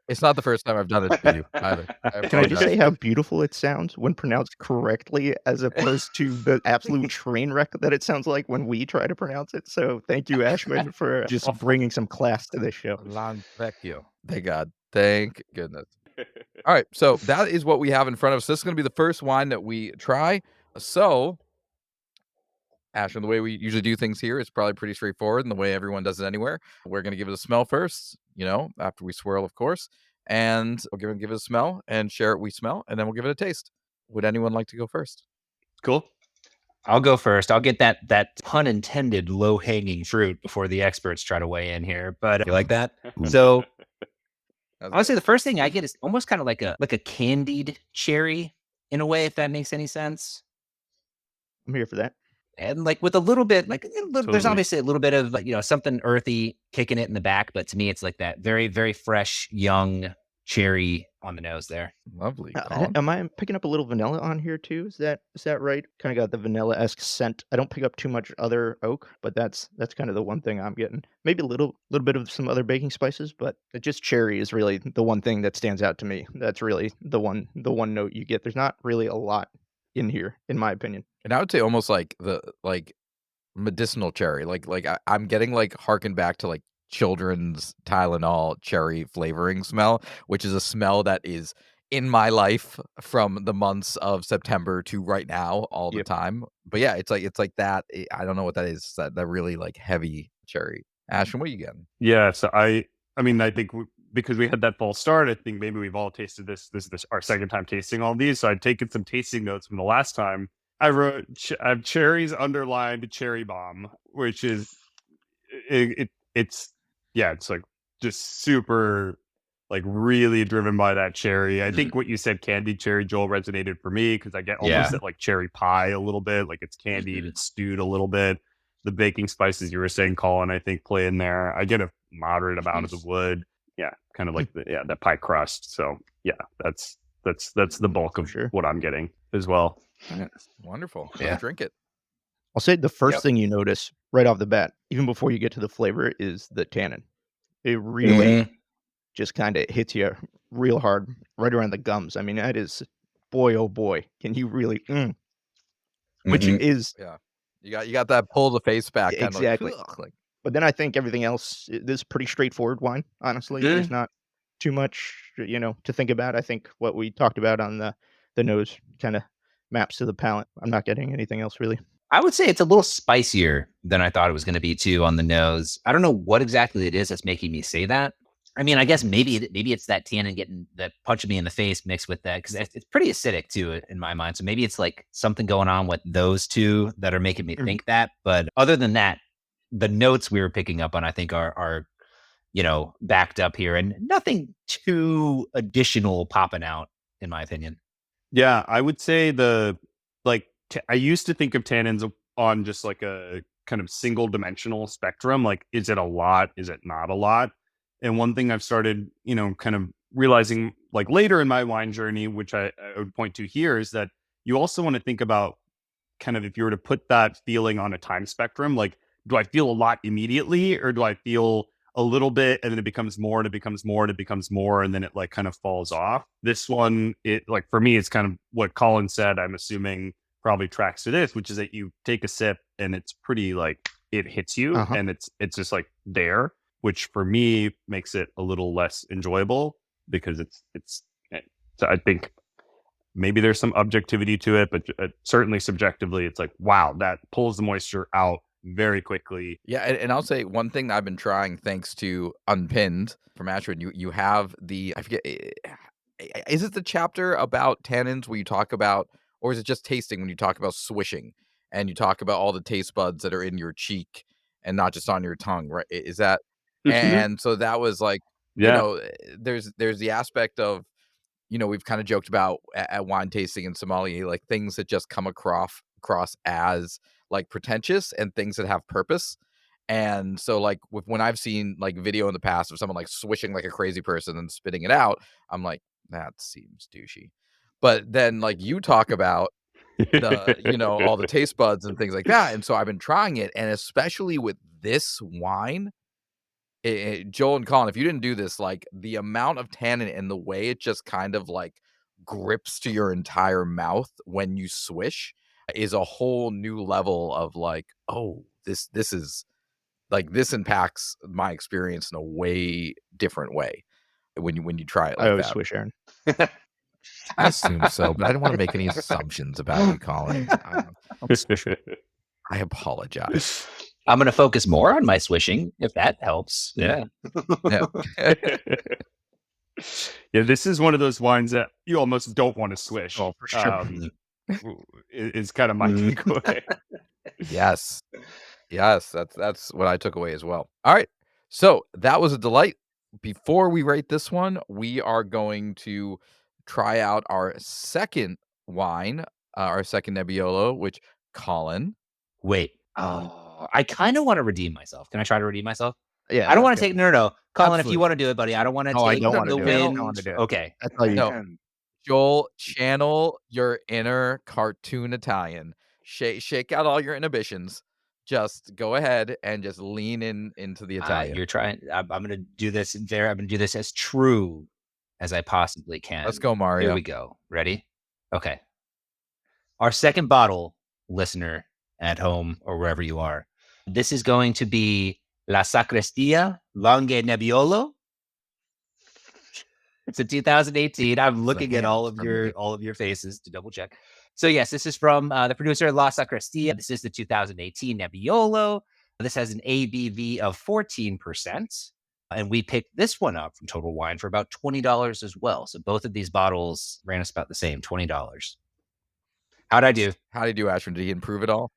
It's not the first time I've done it to you either. Can I just say how beautiful it sounds when pronounced correctly, as opposed to the absolute train wreck that it sounds like when we try to pronounce it? So thank you, Ashwin, for just bringing some class to this show. Lanzavecchio. Thank God. Thank goodness. All right, so that is what we have in front of us. This is going to be the first wine that we try. So, Ashwin, the way we usually do things here is probably pretty straightforward, and the way everyone does it anywhere. We're going to give it a smell first, after we swirl, of course, and we'll give it a smell and share what we smell, and then we'll give it a taste. Would anyone like to go first? Cool. I'll go first. I'll get that pun intended low hanging fruit before the experts try to weigh in here. But you like that? So honestly, the first thing I get is almost kind of like a candied cherry in a way, if that makes any sense. I'm here for that. And like with a little bit, there's Totally. obviously a little bit of something earthy kicking it in the back, but to me, it's like that very, very fresh, young cherry on the nose there. Lovely. Colin? Am I picking up a little vanilla on here too? Is that right? Kind of got the vanilla-esque scent. I don't pick up too much other oak, but that's kind of the one thing I'm getting. Maybe a little bit of some other baking spices, but just cherry is really the one thing that stands out to me. That's really the one note you get. There's not really a lot in here, in my opinion. And I would say almost like medicinal cherry. I'm getting harken back to children's Tylenol cherry flavoring smell, which is a smell that is in my life from the months of September to right now all the Yep. time. But yeah, it's like that. I don't know what that is. That really heavy cherry. Ashwin, what are you getting? Yeah, so I think because we had that false start, I think maybe we've all tasted this. This is our second time tasting all these. So I'd taken some tasting notes from the last time. I wrote, I have cherries underlined cherry bomb, which is it's just super really driven by that cherry. I think what you said, candied cherry, Joel, resonated for me because I get almost that cherry pie a little bit, it's candied, it's stewed a little bit. The baking spices you were saying, Colin, I think play in there. I get a moderate amount of the wood. Yeah, kind of that pie crust. So yeah, that's the bulk of what I'm getting as well. Wonderful. Yeah. Let's drink it. I'll say the first thing you notice right off the bat, even before you get to the flavor, is the tannin. It really just kind of hits you real hard right around the gums. I mean, that is, boy, oh boy, can you really, which is, Yeah. You got that pull the face back. Kind exactly. Of But then I think everything else, this is pretty straightforward wine, honestly. There's not too much, to think about. I think what we talked about on the nose kind of maps to the palate. I'm not getting anything else really. I would say it's a little spicier than I thought it was going to be too on the nose. I don't know what exactly it is that's making me say that. I mean, I guess maybe it's that tannin getting that punching me in the face mixed with that, because it's pretty acidic too in my mind. So maybe it's like something going on with those two that are making me think that. But other than that, the notes we were picking up on, I think, are backed up here, and nothing too additional popping out, in my opinion. Yeah, I would say I used to think of tannins on just like a kind of single dimensional spectrum. Like, is it a lot? Is it not a lot? And one thing I've started, kind of realizing like later in my wine journey, which I would point to here, is that you also want to think about kind of, if you were to put that feeling on a time spectrum, like, do I feel a lot immediately, or do I feel a little bit and then it becomes more and it becomes more and it becomes more and then it like kind of falls off? This one, it like for me, it's kind of what Colin said, I'm assuming probably tracks to this, which is that you take a sip and it's pretty like it hits you and it's just like there, which for me makes it a little less enjoyable, because so I think maybe there's some objectivity to it, but certainly subjectively, it's like, wow, that pulls the moisture out very quickly. Yeah, and I'll say one thing that I've been trying, thanks to Unpinned from Ashwin. You have I forget, is it the chapter about tannins where you talk about, or is it just tasting when you talk about swishing and you talk about all the taste buds that are in your cheek and not just on your tongue, right? Is that? And so that was like, Yeah. there's the aspect of, we've kind of joked about at wine tasting and sommelier, like things that just come across as like pretentious and things that have purpose. And so like when I've seen like video in the past of someone like swishing like a crazy person and spitting it out, I'm like, that seems douchey. But then like you talk about all the taste buds and things like that. And so I've been trying it. And especially with this wine, Joel and Colin, if you didn't do this, like the amount of tannin and the way it just kind of like grips to your entire mouth when you swish is a whole new level of like, oh, this is like, this impacts my experience in a way different way when you try it I like always that. swish, Aaron. I assume so, but I don't want to make any assumptions about you, Colin. I apologize. I'm going to focus more on my swishing, if that helps. Yeah. Yeah. Yeah, this is one of those wines that you almost don't want to swish. Oh, for sure. Is kind of my takeaway. Yes. That's what I took away as well. All right. So that was a delight. Before we rate this one, we are going to try out our second wine, our second Nebbiolo, which Colin. Wait. Oh, I kind of want to redeem myself. Can I try to redeem myself? Yeah. I don't want to take no. Colin, Absolutely. if you want to do it, buddy, I don't want to No, I take don't wanna the do it. I don't win. wanna do it. Okay. That's all you No. can. Joel, channel your inner cartoon Italian. Shake out all your inhibitions. Just go ahead and just lean into the Italian. You're trying. I'm going to do this there. I'm going to do this as true as I possibly can. Let's go, Mario. Here we go. Ready? Okay. Our second bottle, listener at home or wherever you are, this is going to be La Sacrestia Longue Nebbiolo. It's a 2018. I'm looking at all of your faces to double check. So yes, this is from the producer La Sacrestia. This is the 2018 Nebbiolo. This has an ABV of 14%. And we picked this one up from Total Wine for about $20 as well. So both of these bottles ran us about the same, $20. How'd I do? How'd he do, Ashwin? Did he improve at all?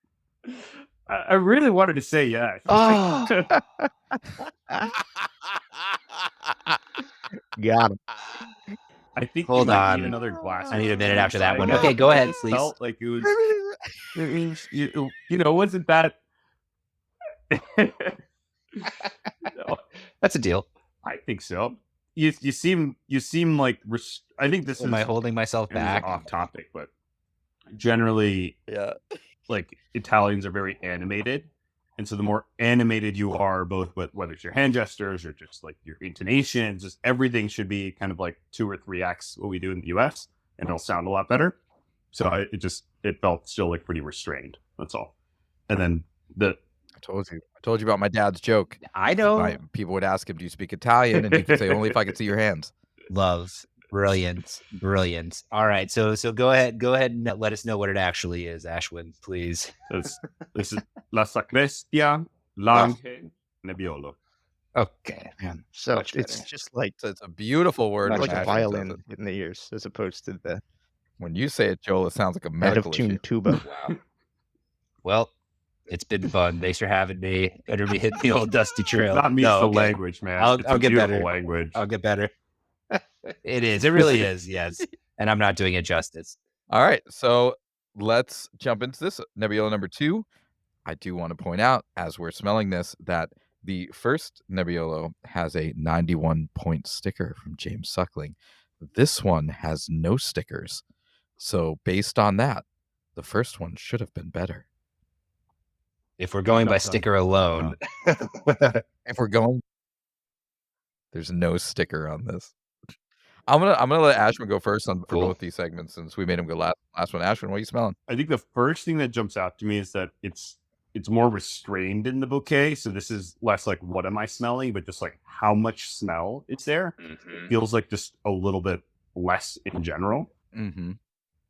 I really wanted to say yes. Oh. Got him. I think Hold you might on. need another glass. I need a minute after that one. Yeah. Okay, go ahead, It please. felt like it was, wasn't that? No, That's a deal. I think so. You seem like I think this Am I holding myself is back? off topic, but generally, Yeah. like Italians are very animated, and so the more animated you are, both with whether it's your hand gestures or just like your intonations, just everything should be kind of like 2 or 3x what we do in the US, and it'll sound a lot better. So it felt still like pretty restrained. That's all. And then I told you about my dad's joke. I know. People would ask him, "Do you speak Italian?" And he could say, "Only if I could see your hands." Love. Brilliant. All right. So go ahead and let us know what it actually is, Ashwin, please. this is La Sacrestia Longue Nebbiolo. Okay. Man, so Much it's better. just like So it's a beautiful word Much when like a better. Ashwin says violin it. in the ears, as opposed to the When you say it, Joel, it sounds like a out of medical tune issue. tuba. Wow. Well, it's been fun. Thanks for having me. Better be hitting the old dusty trail. Not me, it's the okay. language, man. I'll It's a get beautiful better. language. I'll get better. It is. It really is. Yes. And I'm not doing it justice. All right, so let's jump into this Nebbiolo number 2. I do want to point out, as we're smelling this, that the first Nebbiolo has a 91-point sticker from James Suckling. This one has no stickers. So based on that, the first one should have been better. If we're going by No, sticker alone, If we're going, there's no sticker on this. I'm gonna let Ashwin go first for Cool. both these segments since we made him go last one. Ashwin, what are you smelling? I think the first thing that jumps out to me is that it's more restrained in the bouquet. So this is less like what am I smelling, but just like how much smell is there. Mhm. Feels like just a little bit less in general. Mm-hmm.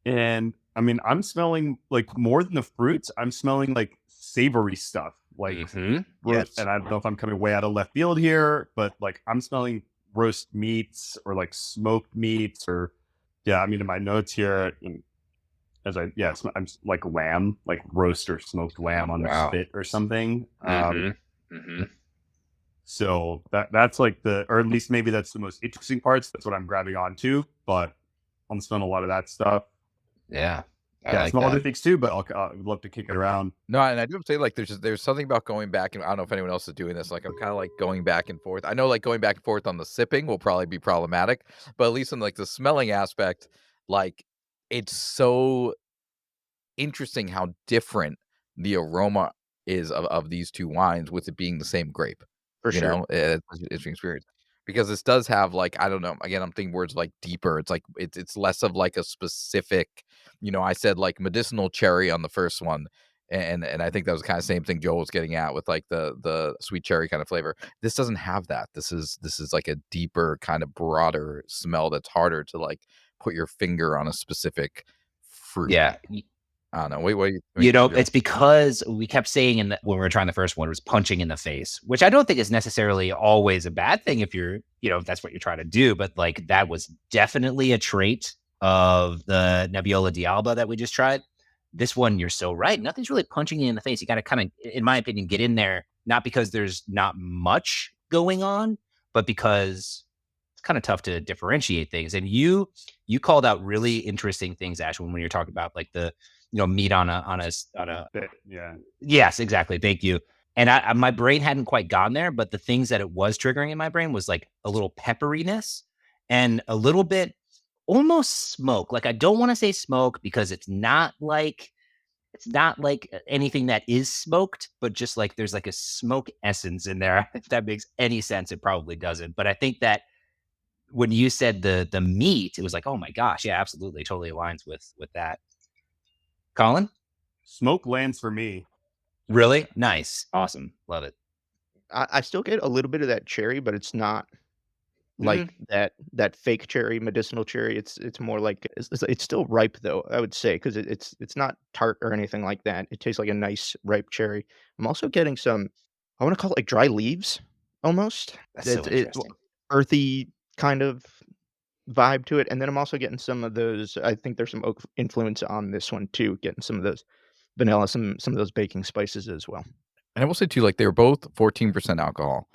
And I mean, I'm smelling like more than the fruits. I'm smelling like savory stuff, like Mhm. roast. Yes. And I don't know if I'm coming way out of left field here, but like I'm smelling roast meats or like smoked meats or yeah. I mean, in my notes here, I'm like lamb, like roast or smoked lamb on Wow. the spit or something. Mhm. Mhm. So that's like or at least maybe that's the most interesting parts. That's what I'm grabbing onto, but I'm smelling a lot of that stuff. Yeah. I smell other things too, but I would love to kick it around. No, and I do have to say, like, there's something about going back, and I don't know if anyone else is doing this. Like, I'm kind of like going back and forth. I know, like, going back and forth on the sipping will probably be problematic, but at least in like the smelling aspect, like, it's so interesting how different the aroma is of these two wines, with it being the same grape. For You sure. know, it's an interesting experience because this does have, like, I don't know. Again, I'm thinking words like deeper. It's like it's less of like a specific. I said like medicinal cherry on the first one, and I think that was kind of same thing Joel was getting at with like the sweet cherry kind of flavor. This doesn't have that. This is like a deeper kind of broader smell that's harder to like put your finger on a specific fruit. Yeah. I don't know. Wait, what do you You know, Joel? it's because we kept saying when we were trying the first one, it was punching in the face, which I don't think is necessarily always a bad thing if if that's what you're trying to do. But like that was definitely a trait of the Nebbiolo d'Alba that we just tried. This one, you're so right. Nothing's really punching you in the face. You got to kind of, in my opinion, get in there, not because there's not much going on, but because it's kind of tough to differentiate things. And you called out really interesting things, Ashwin, when you're talking about like the meat on a Yeah. yes, exactly. Thank you. And my brain hadn't quite gone there, but the things that it was triggering in my brain was like a little pepperiness and a little bit almost smoke. Like I don't want to say smoke because it's not like anything that is smoked, but just like there's like a smoke essence in there. If that makes any sense, it probably doesn't. But I think that when you said the meat, it was like, oh my gosh, yeah, absolutely, totally aligns with that. Colin? Smoke lands for me. Really? Nice. Awesome. Love it. I still get a little bit of that cherry, but it's not like that fake cherry, medicinal cherry. It's more like it's still ripe though, I would say, because it's not tart or anything like that. It tastes like a nice ripe cherry. I'm also getting some, I want to call it like dry leaves almost. That's so interesting. Earthy kind of vibe to it. And then I'm also getting some of those. I think there's some oak influence on this one too. Getting some of those vanilla, some of those baking spices as well. And I will say too, like they were both 14% alcohol,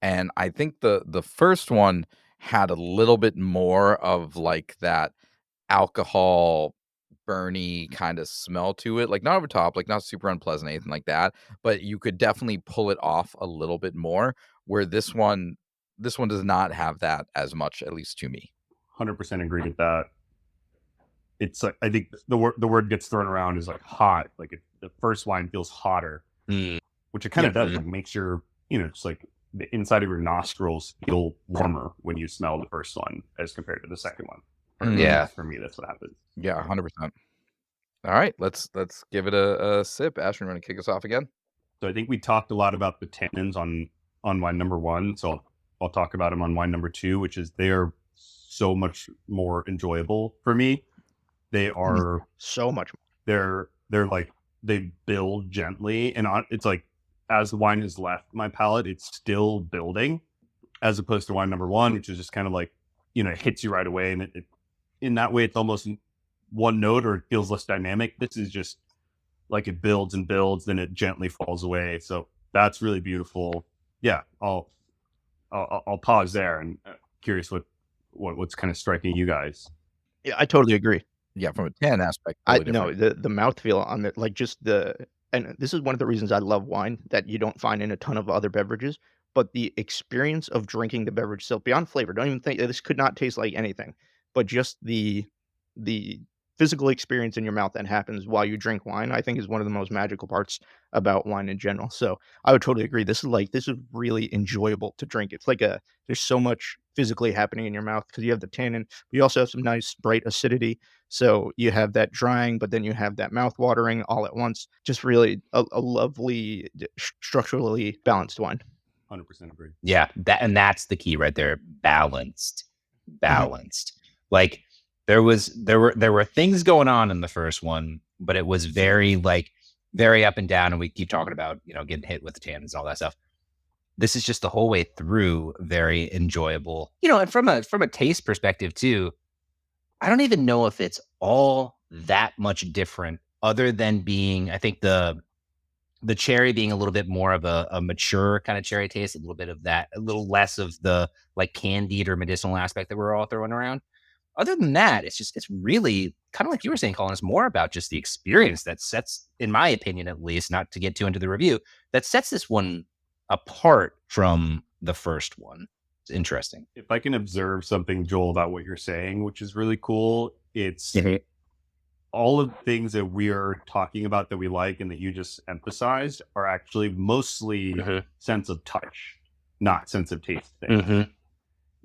and I think the first one had a little bit more of like that alcohol burny kind of smell to it, like not over top, like not super unpleasant, anything like that, but you could definitely pull it off a little bit more. Where this one does not have that as much, at least to me. 100% agree with that. It's like I think the word gets thrown around is like hot. Like the first wine feels hotter, which it kind of does. Like makes your it's like the inside of your nostrils feel warmer when you smell the first one as compared to the second one. Yeah, for me, that's what happens. Yeah, 100%. All right, let's give it a sip. Ashwin, want to kick us off again? So I think we talked a lot about the tannins on wine number 1. So I'll talk about them on wine number 2, which is they are so much more enjoyable for me. They are so much more. They're like they build gently, and it's like as the wine has left my palate, it's still building, as opposed to wine number one, which is just kind of like, it hits you right away. And it in that way, it's almost one note, or it feels less dynamic. This is just like it builds and builds, then it gently falls away. So that's really beautiful. Yeah, I'll pause there and curious what's kind of striking you guys. Yeah, I totally agree. Yeah, from a tan aspect, I totally no, different. the mouthfeel on it, like just and this is one of the reasons I love wine that you don't find in a ton of other beverages, but the experience of drinking the beverage itself beyond flavor. Don't even think this could not taste like anything, but just the physical experience in your mouth that happens while you drink wine, I think is one of the most magical parts about wine in general. So I would totally agree. This is really enjoyable to drink. It's like there's so much physically happening in your mouth because you have the tannin, but you also have some nice bright acidity. So you have that drying, but then you have that mouth watering all at once. Just really a lovely, structurally balanced wine. 100% agree. Yeah, that's the key right there. Balanced. Like there were things going on in the first one, but it was very up and down, and we keep talking about, getting hit with the tannins and all that stuff. This is just the whole way through very enjoyable. And from a taste perspective too, I don't even know if it's all that much different, other than being, I think the cherry being a little bit more of a mature kind of cherry taste, a little bit of that, a little less of the like candied or medicinal aspect that we're all throwing around. Other than that, it's really kind of like you were saying, Colin, it's more about just the experience that sets, in my opinion at least, not to get too into the review, that sets this one apart from the first one. It's interesting. If I can observe something, Joel, about what you're saying, which is really cool, it's all of the things that we are talking about that we like and that you just emphasized are actually mostly sense of touch, not sense of taste things.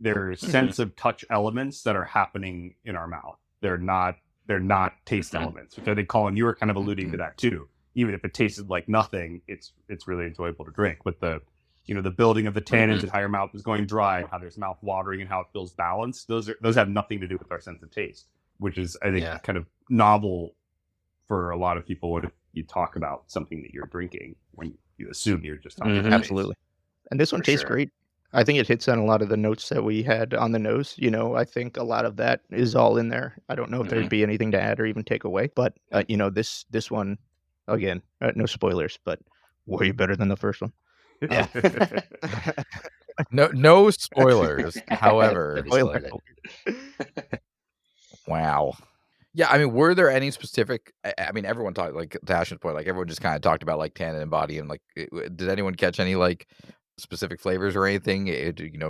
There's sense of touch elements that are happening in our mouth. They're not taste elements, which I think, Colin, you were kind of alluding to that too. Even if it tasted like nothing, it's really enjoyable to drink. But the building of the tannins and how your mouth is going dry, how there's mouth watering and how it feels balanced, those have nothing to do with our sense of taste, which is, I think, kind of novel for a lot of people when you talk about something that you're drinking, when you assume you're just talking about Absolutely. And this one tastes great. I think it hits on a lot of the notes that we had on the nose. I think a lot of that is all in there. I don't know if there'd be anything to add or even take away, but this one, again, no spoilers, but way better than the first one. Yeah. No spoilers. However, wow. Yeah, I mean, were there any specific? I mean, everyone talked, like, to Ashwin's point, like everyone just kind of talked about like tannin and body, and like, did anyone catch any like specific flavors or anything?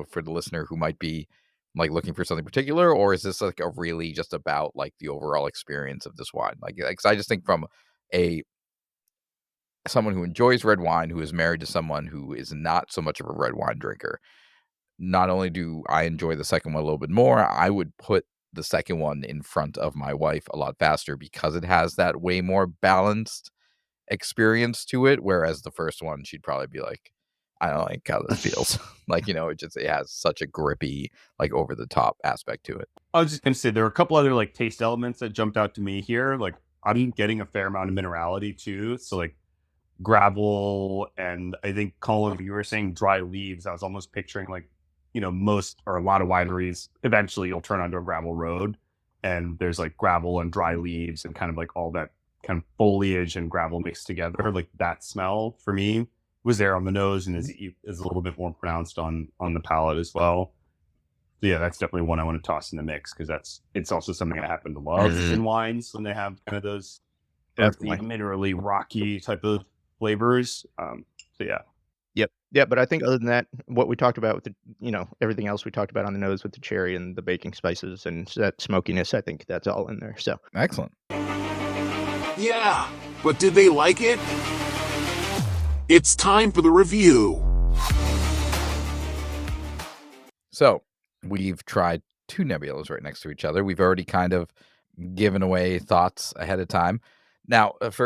For the listener who might be like looking for something particular, or is this like a really just about like the overall experience of this wine? Like, 'cause I just think from someone who enjoys red wine, who is married to someone who is not so much of a red wine drinker, not only do I enjoy the second one a little bit more, I would put the second one in front of my wife a lot faster because it has that way more balanced experience to it. Whereas the first one, she'd probably be like, I don't like how this feels. Like, it has such a grippy, like over the top aspect to it. I was just going to say, there are a couple other like taste elements that jumped out to me here. Like, I'm getting a fair amount of minerality too. So like gravel, and I think, Colin, you were saying dry leaves. I was almost picturing like, most or a lot of wineries, eventually you'll turn onto a gravel road and there's like gravel and dry leaves and kind of like all that kind of foliage and gravel mixed together. Like that smell for me was there on the nose and is a little bit more pronounced on the palate as well. So yeah, that's definitely one I want to toss in the mix because it's also something I happen to love in wines when they have kind of those minerally rocky type of flavors. So yeah. Yep. Yeah, but I think other than that, what we talked about with the, everything else we talked about on the nose with the cherry and the baking spices and that smokiness, I think that's all in there. So excellent. Yeah, but did they like it? It's time for the review. So we've tried two Nebbiolos right next to each other. We've already kind of given away thoughts ahead of time. Now, as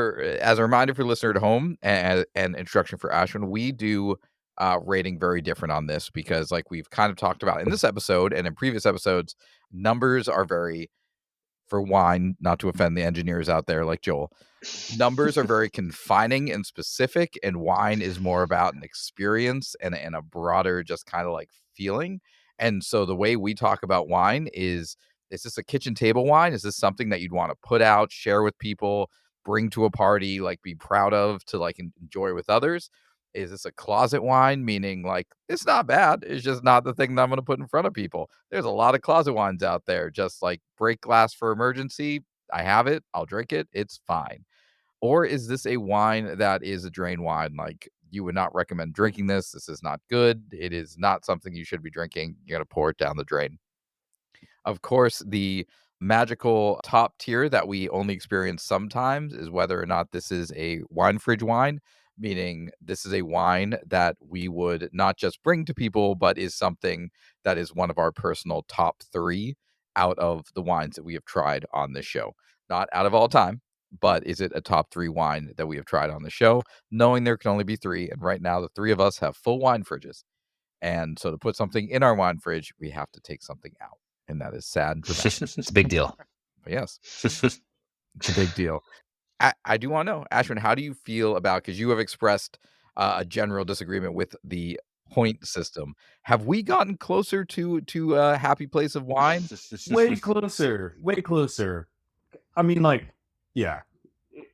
a reminder for listener at home and instruction for Ashwin, we do rating very different on this because, like we've kind of talked about in this episode and in previous episodes, numbers are very for wine, not to offend the engineers out there like Joel. Numbers are very confining and specific, and wine is more about an experience and a broader just kind of like feeling. And so the way we talk about wine is this a kitchen table wine? Is this something that you'd want to put out, share with people, bring to a party, like be proud of, to like enjoy with others? Is this a closet wine? Meaning like it's not bad. It's just not the thing that I'm going to put in front of people. There's a lot of closet wines out there. Just like break glass for emergency. I have it. I'll drink it. It's fine. Or is this a wine that is a drain wine? Like you would not recommend drinking this. This is not good. It is not something you should be drinking. You're going to pour it down the drain. Of course, the magical top tier that we only experience sometimes is whether or not this is a wine fridge wine, meaning this is a wine that we would not just bring to people, but is something that is one of our personal top 3 out of the wines that we have tried on this show. Not out of all time, but is it a top 3 wine that we have tried on the show, knowing there can only be 3. And right now, the 3 of us have full wine fridges. And so to put something in our wine fridge, we have to take something out. And that is sad and dramatic. It's a big deal. But yes, it's a big deal. I do want to know, Ashwin, how do you feel about, because you have expressed a general disagreement with the point system. Have we gotten closer to a happy place of wine? Way closer. Way closer. I mean, like, yeah.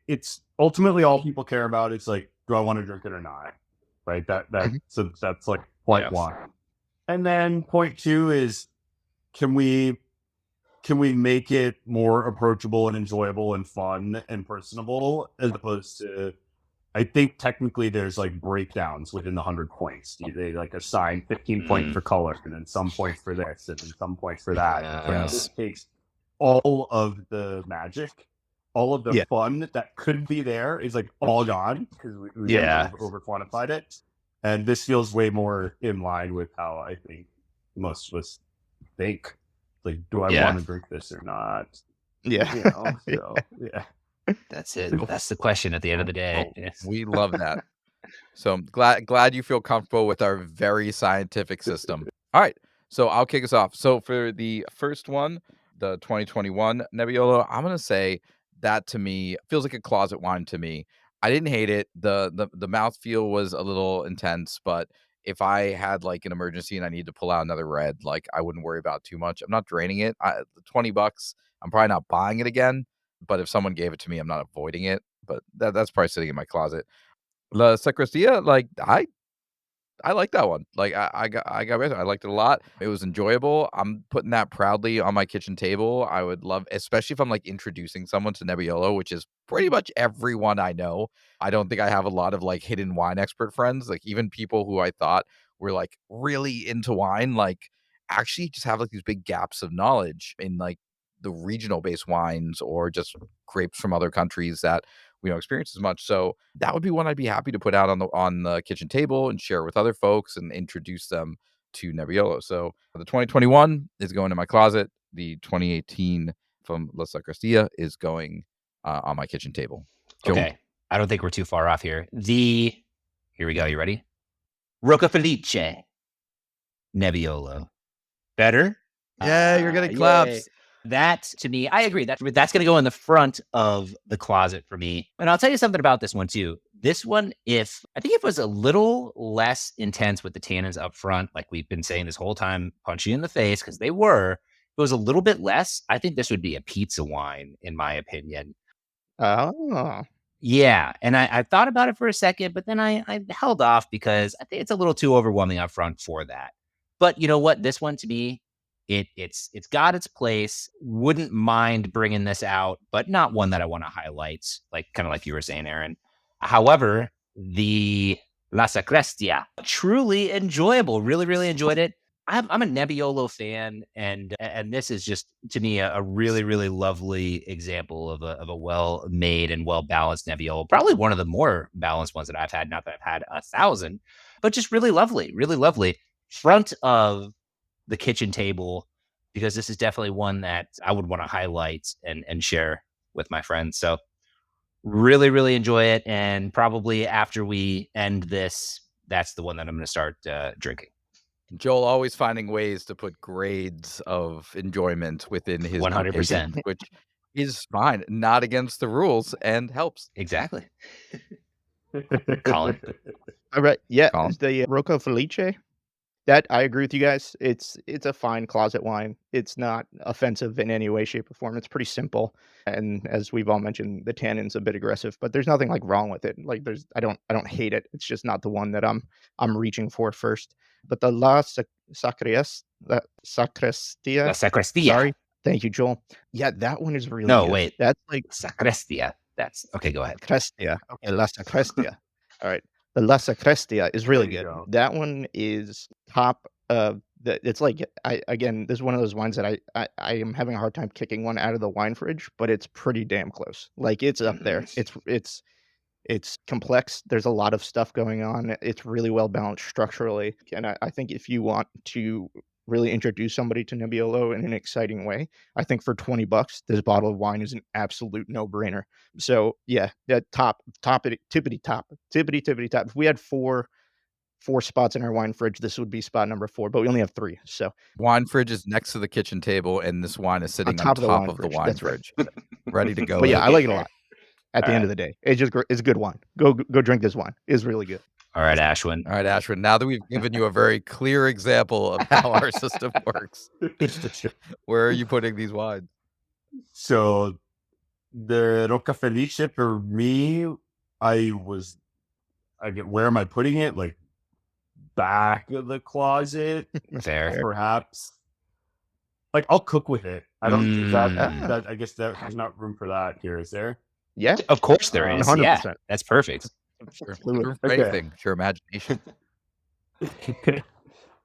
It's ultimately all people care about. It's like, do I want to drink it or not? Right? So that's like point 1. And then point 2 is, can we make it more approachable and enjoyable and fun and personable, as opposed to, I think technically there's like breakdowns within the 100 points. They like assign 15 points for color, and then some points for this, and then some points for that. Yes. This takes all of the magic, all of the fun that could be there is like all gone, because we over quantified it. And this feels way more in line with how I think most of us think. Like, do I want to drink this or not? Yeah. You know, so, yeah. That's it. That's the question at the end of the day. We love that. So I'm glad you feel comfortable with our very scientific system. All right. So I'll kick us off. So for the first one, the 2021 Nebbiolo, I'm going to say that to me feels like a closet wine to me. I didn't hate it. The mouthfeel was a little intense, but if I had like an emergency and I need to pull out another red, like I wouldn't worry about too much. I'm not draining it. $20, I'm probably not buying it again. But if someone gave it to me, I'm not avoiding it. But that's probably sitting in my closet. La Sacristia, like I like that one. Like I liked it a lot. It was enjoyable. I'm putting that proudly on my kitchen table. I would love, especially if I'm like introducing someone to Nebbiolo, which is pretty much everyone I know. I don't think I have a lot of like hidden wine expert friends. Like even people who I thought were like really into wine, like actually just have like these big gaps of knowledge in like the regional based wines or just grapes from other countries that we don't experience as much. So that would be one I'd be happy to put out on the kitchen table and share with other folks and introduce them to Nebbiolo. So the 2021 is going in my closet. The 2018 from La Sacristia is going on my kitchen table. Joe? Okay. I don't think we're too far off here. Here we go. You ready? Rocca Felice Nebbiolo. Better? Yeah, you're getting claps. Yay. That, to me, I agree. That's going to go in the front of the closet for me. And I'll tell you something about this one, too. This one, I think if it was a little less intense with the tannins up front, like we've been saying this whole time, punch you in the face, because they were, if it was a little bit less, I think this would be a pizza wine, in my opinion. Oh. Yeah. And I thought about it for a second, but then I held off because I think it's a little too overwhelming up front for that. But you know what? This one, to me, it's got its place. Wouldn't mind bringing this out, but not one that I want to highlight, like kind of like you were saying, Aaron. However, the La Sacristia, truly enjoyable. Really, really enjoyed it. I'm a Nebbiolo fan, and this is just, to me, a really, really lovely example of a well-made and well-balanced Nebbiolo. Probably one of the more balanced ones that I've had. Not that I've had 1,000, but just really lovely, really lovely. Front of the kitchen table, because this is definitely one that I would want to highlight and share with my friends. So really, really enjoy it. And probably after we end this, that's the one that I'm going to start drinking. Joel always finding ways to put grades of enjoyment within his 100%, which is fine, not against the rules, and helps. Exactly. Colin. All right. Yeah, Colin? the Rocco Felice. That I agree with you guys. It's a fine closet wine. It's not offensive in any way, shape, or form. It's pretty simple, and as we've all mentioned, the tannin's a bit aggressive, but there's nothing like wrong with it. Like I don't hate it. It's just not the one that I'm reaching for first. But the La Sacrestia. Sacrestia. Sorry, thank you, Joel. Yeah, that one is really No, good. wait. That's like Sacrestia. That's okay. Go ahead. Sacrestia. Okay, La Sacrestia. All right. The La Sacrestia is really There you good. go. That one is top of the it's like this is one of those wines that I am having a hard time kicking one out of the wine fridge, but it's pretty damn close. Like it's up there. It's complex. There's a lot of stuff going on. It's really well balanced structurally. And I think if you want to really introduce somebody to Nebbiolo in an exciting way, I think for $20, this bottle of wine is an absolute no-brainer. So yeah, that tippity top. If we had four spots in our wine fridge, this would be spot number 4, but we only have 3. So Wine fridge is next to the kitchen table, and this wine is sitting on top of the wine of the fridge, wine that's right. fridge, ready to go. but yeah, in. I like it a lot. At the All end of the day, it's a good wine. Go drink this wine. It's really good. All right, Ashwin. All right, Ashwin, now that we've given you a very clear example of how our system works, where are you putting these wines? So the Rocca Felice for me, where am I putting it? Like back of the closet, Fair. perhaps. Like I'll cook with it. I don't that I guess that there's not room for that here, is there? Yeah, Of course there is. 100%. Yeah, that's perfect. Sure. Fluid. Room for Okay. anything. It's your imagination.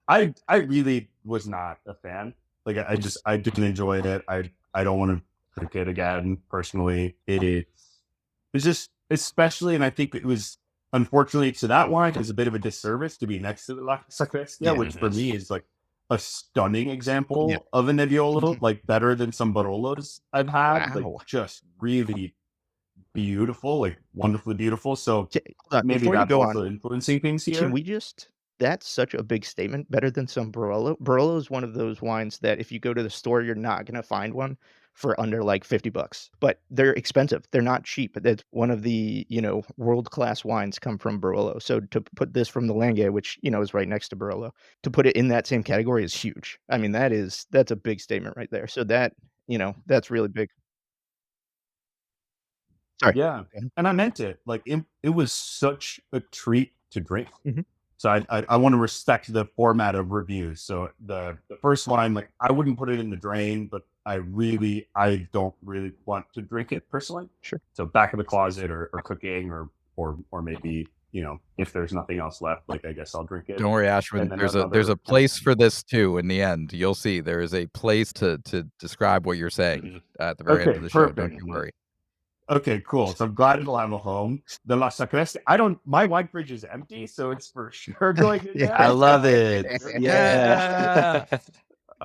I really was not a fan. Like I didn't enjoy it. I don't want to drink it again personally. It's just especially, and I think it was unfortunately to that wine is a bit of a disservice to be next to the La Sacrestia, Yeah, which for me is like a stunning example Yeah. of a Nebbiolo, like better than some Barolos I've had. Wow. Like just really beautiful, like wonderfully beautiful. So Hold on, maybe before you that's go also on, influencing things here. can we just that's such a big statement, better than some Barolo. Barolo is one of those wines that if you go to the store, you're not gonna find one for under like $50, but they're expensive. They're not cheap. That's one of the, world-class wines come from Barolo. So to put this from the Langhe, which, is right next to Barolo, to put it in that same category is huge. I mean, that's a big statement right there. So that's really big. Sorry. Yeah, and I meant it. Like it was such a treat to drink. Mhm. So I want to respect the format of reviews. So the first wine, like I wouldn't put it in the drain, but I don't really want to drink it personally. Sure. So back of the closet or cooking or maybe if there's nothing else left, like I guess I'll drink it. Don't worry, Ashwin. And then There's a place for this too. In the end, you'll see there is a place to describe what you're saying at the very end Okay, of the show. Don't perfect. you worry. Okay, cool. So I'm glad it'll have a home. The La Sacrestia, my wine fridge is empty, so it's for sure going in there. I love it. Yeah.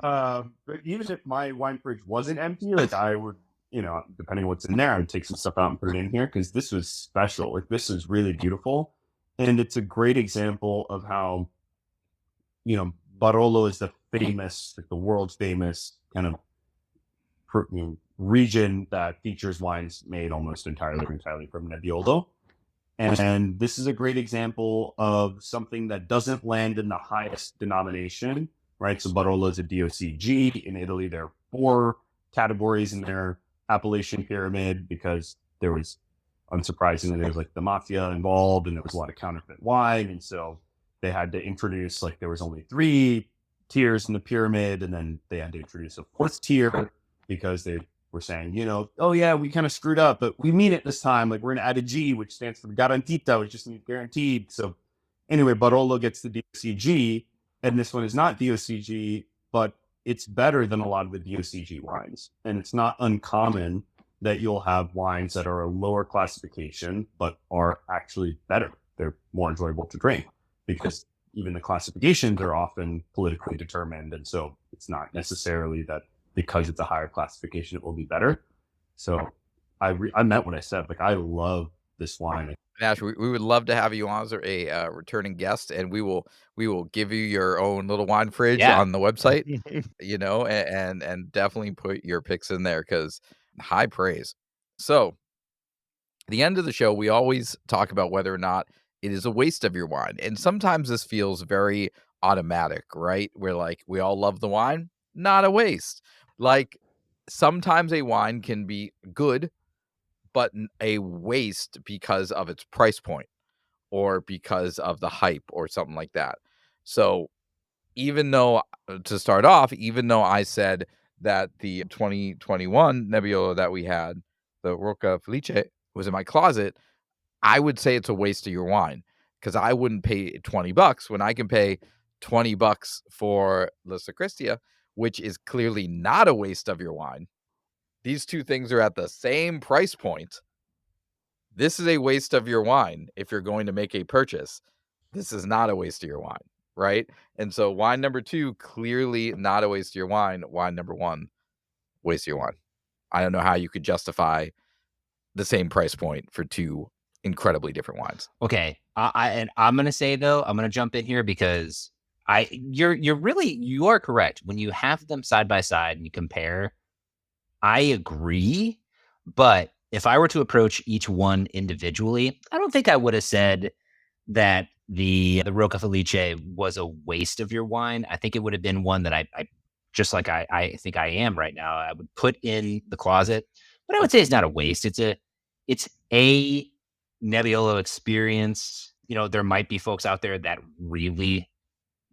But even if my wine fridge wasn't empty, like I would, depending on what's in there, I would take some stuff out and put it in here because this was special. Like this is really beautiful. And it's a great example of how, Barolo is the famous, like the world's famous kind of region that features wines made almost entirely from Nebbiolo. And this is a great example of something that doesn't land in the highest denomination, right? So Barolo is a DOCG. In Italy, there are 4 categories in their appellation pyramid because there was, unsurprisingly, there was like the mafia involved and there was a lot of counterfeit wine. And so they had to introduce, like there was only 3 tiers in the pyramid, and then they had to introduce a 4th tier because they were saying, oh yeah, we kind of screwed up, but we mean it this time. Like we're going to add a G, which stands for garantita, which just means guaranteed. So anyway, Barolo gets the DOCG, and this one is not DOCG, but it's better than a lot of the DOCG wines. And it's not uncommon that you'll have wines that are a lower classification, but are actually better. They're more enjoyable to drink because even the classifications are often politically determined. And so it's not necessarily that because it's a higher classification, it will be better. So I meant what I said. Like I love this wine. Nash, we would love to have you on as a returning guest, and we will give you your own little wine fridge on the website, and definitely put your picks in there because high praise. So, at the end of the show, we always talk about whether or not it is a waste of your wine. And sometimes this feels very automatic, right? We're like, we all love the wine, not a waste. Like, sometimes a wine can be good, but a waste because of its price point or because of the hype or something like that. So, even though, to start off, even though I said that the 2021 Nebbiolo that we had, the Rocca Felice, was in my closet, I would say it's a waste of your wine because I wouldn't pay $20 when I can pay $20 for La Sacristia, which is clearly not a waste of your wine. These two things are at the same price point. This is a waste of your wine if you're going to make a purchase. This is not a waste of your wine, right? And so wine number 2, clearly not a waste of your wine. Wine number 1, waste of your wine. I don't know how you could justify the same price point for 2 incredibly different wines. Okay. I'm gonna say though, I'm gonna jump in here because you are correct. When you have them side by side and you compare, I agree. But if I were to approach each one individually, I don't think I would have said that the Rocca Felice was a waste of your wine. I think it would have been one that I just like I think I am right now, I would put in the closet. But I would say it's not a waste. It's a Nebbiolo experience. There might be folks out there that really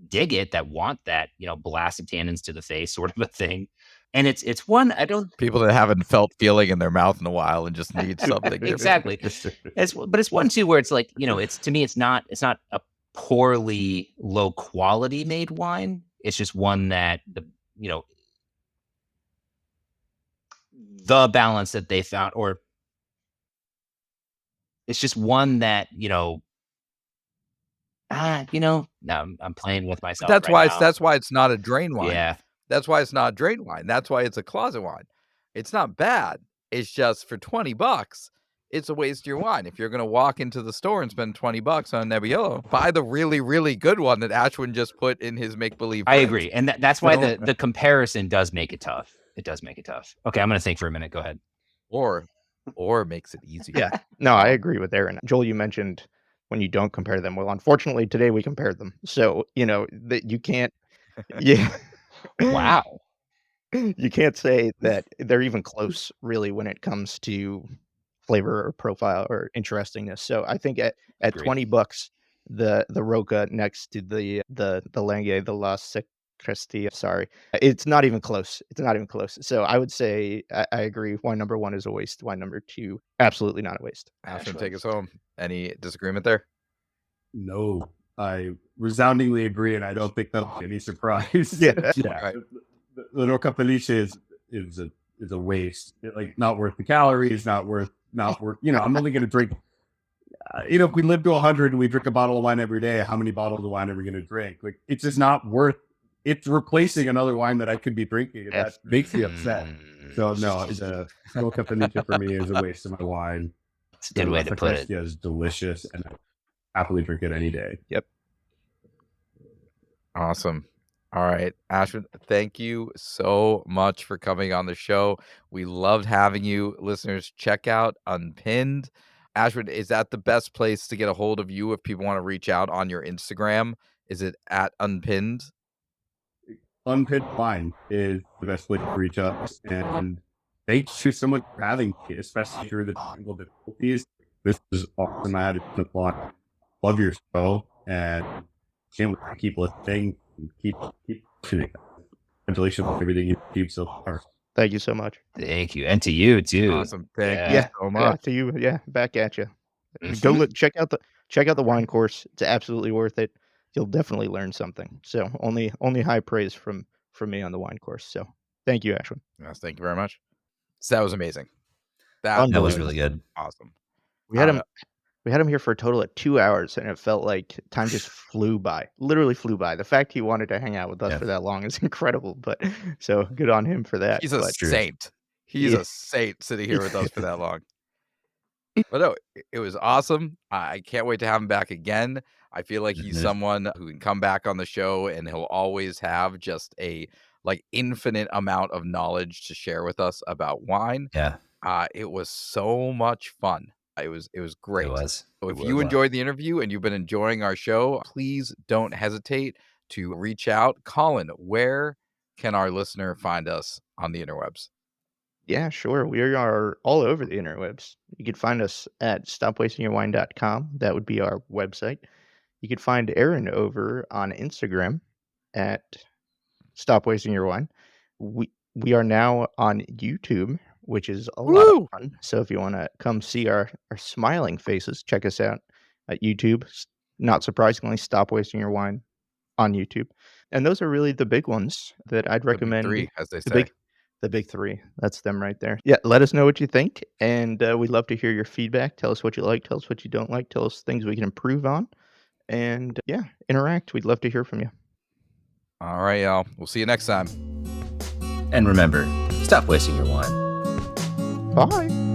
dig it, that want that, blast of tannins to the face sort of a thing. And it's one I don't People that haven't felt feeling in their mouth in a while and just need something. exactly. But it's one too where it's like, it's to me it's not a poorly low quality made wine. It's just one that the balance that they found, or it's just one that now I'm playing with myself. That's right why now. that's why it's not a drain wine. Yeah. That's why it's not a drain wine. That's why it's a closet wine. It's not bad. It's just for $20, it's a waste of your wine. If you're going to walk into the store and spend $20 on Nebbiolo, buy the really, really good one that Ashwin just put in his make-believe. I agree. And that's why the comparison does make it tough. It does make it tough. Okay, I'm going to think for a minute. Go ahead. Or makes it easier. Yeah. No, I agree with Aaron. Joel, you mentioned when you don't compare them. Well, unfortunately, today we compared them. So, that you can't. Yeah. Wow. You can't say that they're even close, really, when it comes to flavor or profile or interestingness. So I think at Agreed. $20, the Roca next to the Langhe, the La Sacristia, sorry, it's not even close. It's not even close. So I would say I agree. Wine number 1 is a waste. Wine number 2, absolutely not a waste. Ashwin, take us home. Any disagreement there? No, I resoundingly agree, and I don't think that'll be any surprise. Yeah. Right. The Rocca Felice is a waste. Not worth the calories. Not worth. I'm only going to drink. If we live to 100 and we drink a bottle of wine every day, how many bottles of wine are we going to drink? It's just not worth. It's replacing another wine that I could be drinking, and that makes me upset. So no, the Rocca Felice for me is a waste of my wine. It's a good way to put it. It's delicious, and I happily drink it any day. Yep. Awesome. All right, Ashwin, thank you so much for coming on the show. We loved having you. Listeners, check out Unpinned. Ashwin, is that the best place to get a hold of you if people want to reach out on your Instagram? Is it at Unpinned? Unpinned Wine is the best place to reach us. And thanks you so much for having me, especially through the technical difficulties. This is awesome. I had a ton of fun. Love your show, and can't wait to keep listening and keep tuning. Congratulations on everything you've achieved so far. Thank you so much. Thank you. And to you too. Awesome. Thank Yeah. you so much. To you. Yeah. Back at you. Go look. Check out the wine course. It's absolutely worth it. You'll definitely learn something. So only high praise from me on the wine course. So thank you, Ashwin. Yes, thank you very much. So that was amazing. That was really good. Awesome. We had him here for a total of 2 hours, and it felt like time just flew by. Literally flew by. The fact he wanted to hang out with us for that long is incredible. But so good on him for that. He's a saint. He's a saint sitting here with us for that long. But no, it was awesome. I can't wait to have him back again. I feel like he's someone who can come back on the show and he'll always have just a like infinite amount of knowledge to share with us about wine. Yeah, It was so much fun. It was it great. was. So It if was. you enjoyed the interview and you've been enjoying our show, please don't hesitate to reach out. Colin, where can our listener find us on the interwebs? Yeah, sure. We are all over the interwebs. You can find us at stopwastingyourwine.com. That would be our website. You can find Aaron over on Instagram at Stop Wasting Your Wine. We are now on YouTube, which is a lot of Woo! fun. So if you want to come see our smiling faces, check us out at YouTube. Not surprisingly, Stop Wasting Your Wine on YouTube. And those are really the big ones that I'd The big recommend. three, as they The say. big three. That's them right there. Yeah, let us know what you think, and we'd love to hear your feedback. Tell us what you like, tell us what you don't like, tell us things we can improve on, and yeah, interact. We'd love to hear from you. All right, y'all. We'll see you next time. And remember, stop wasting your wine. Bye.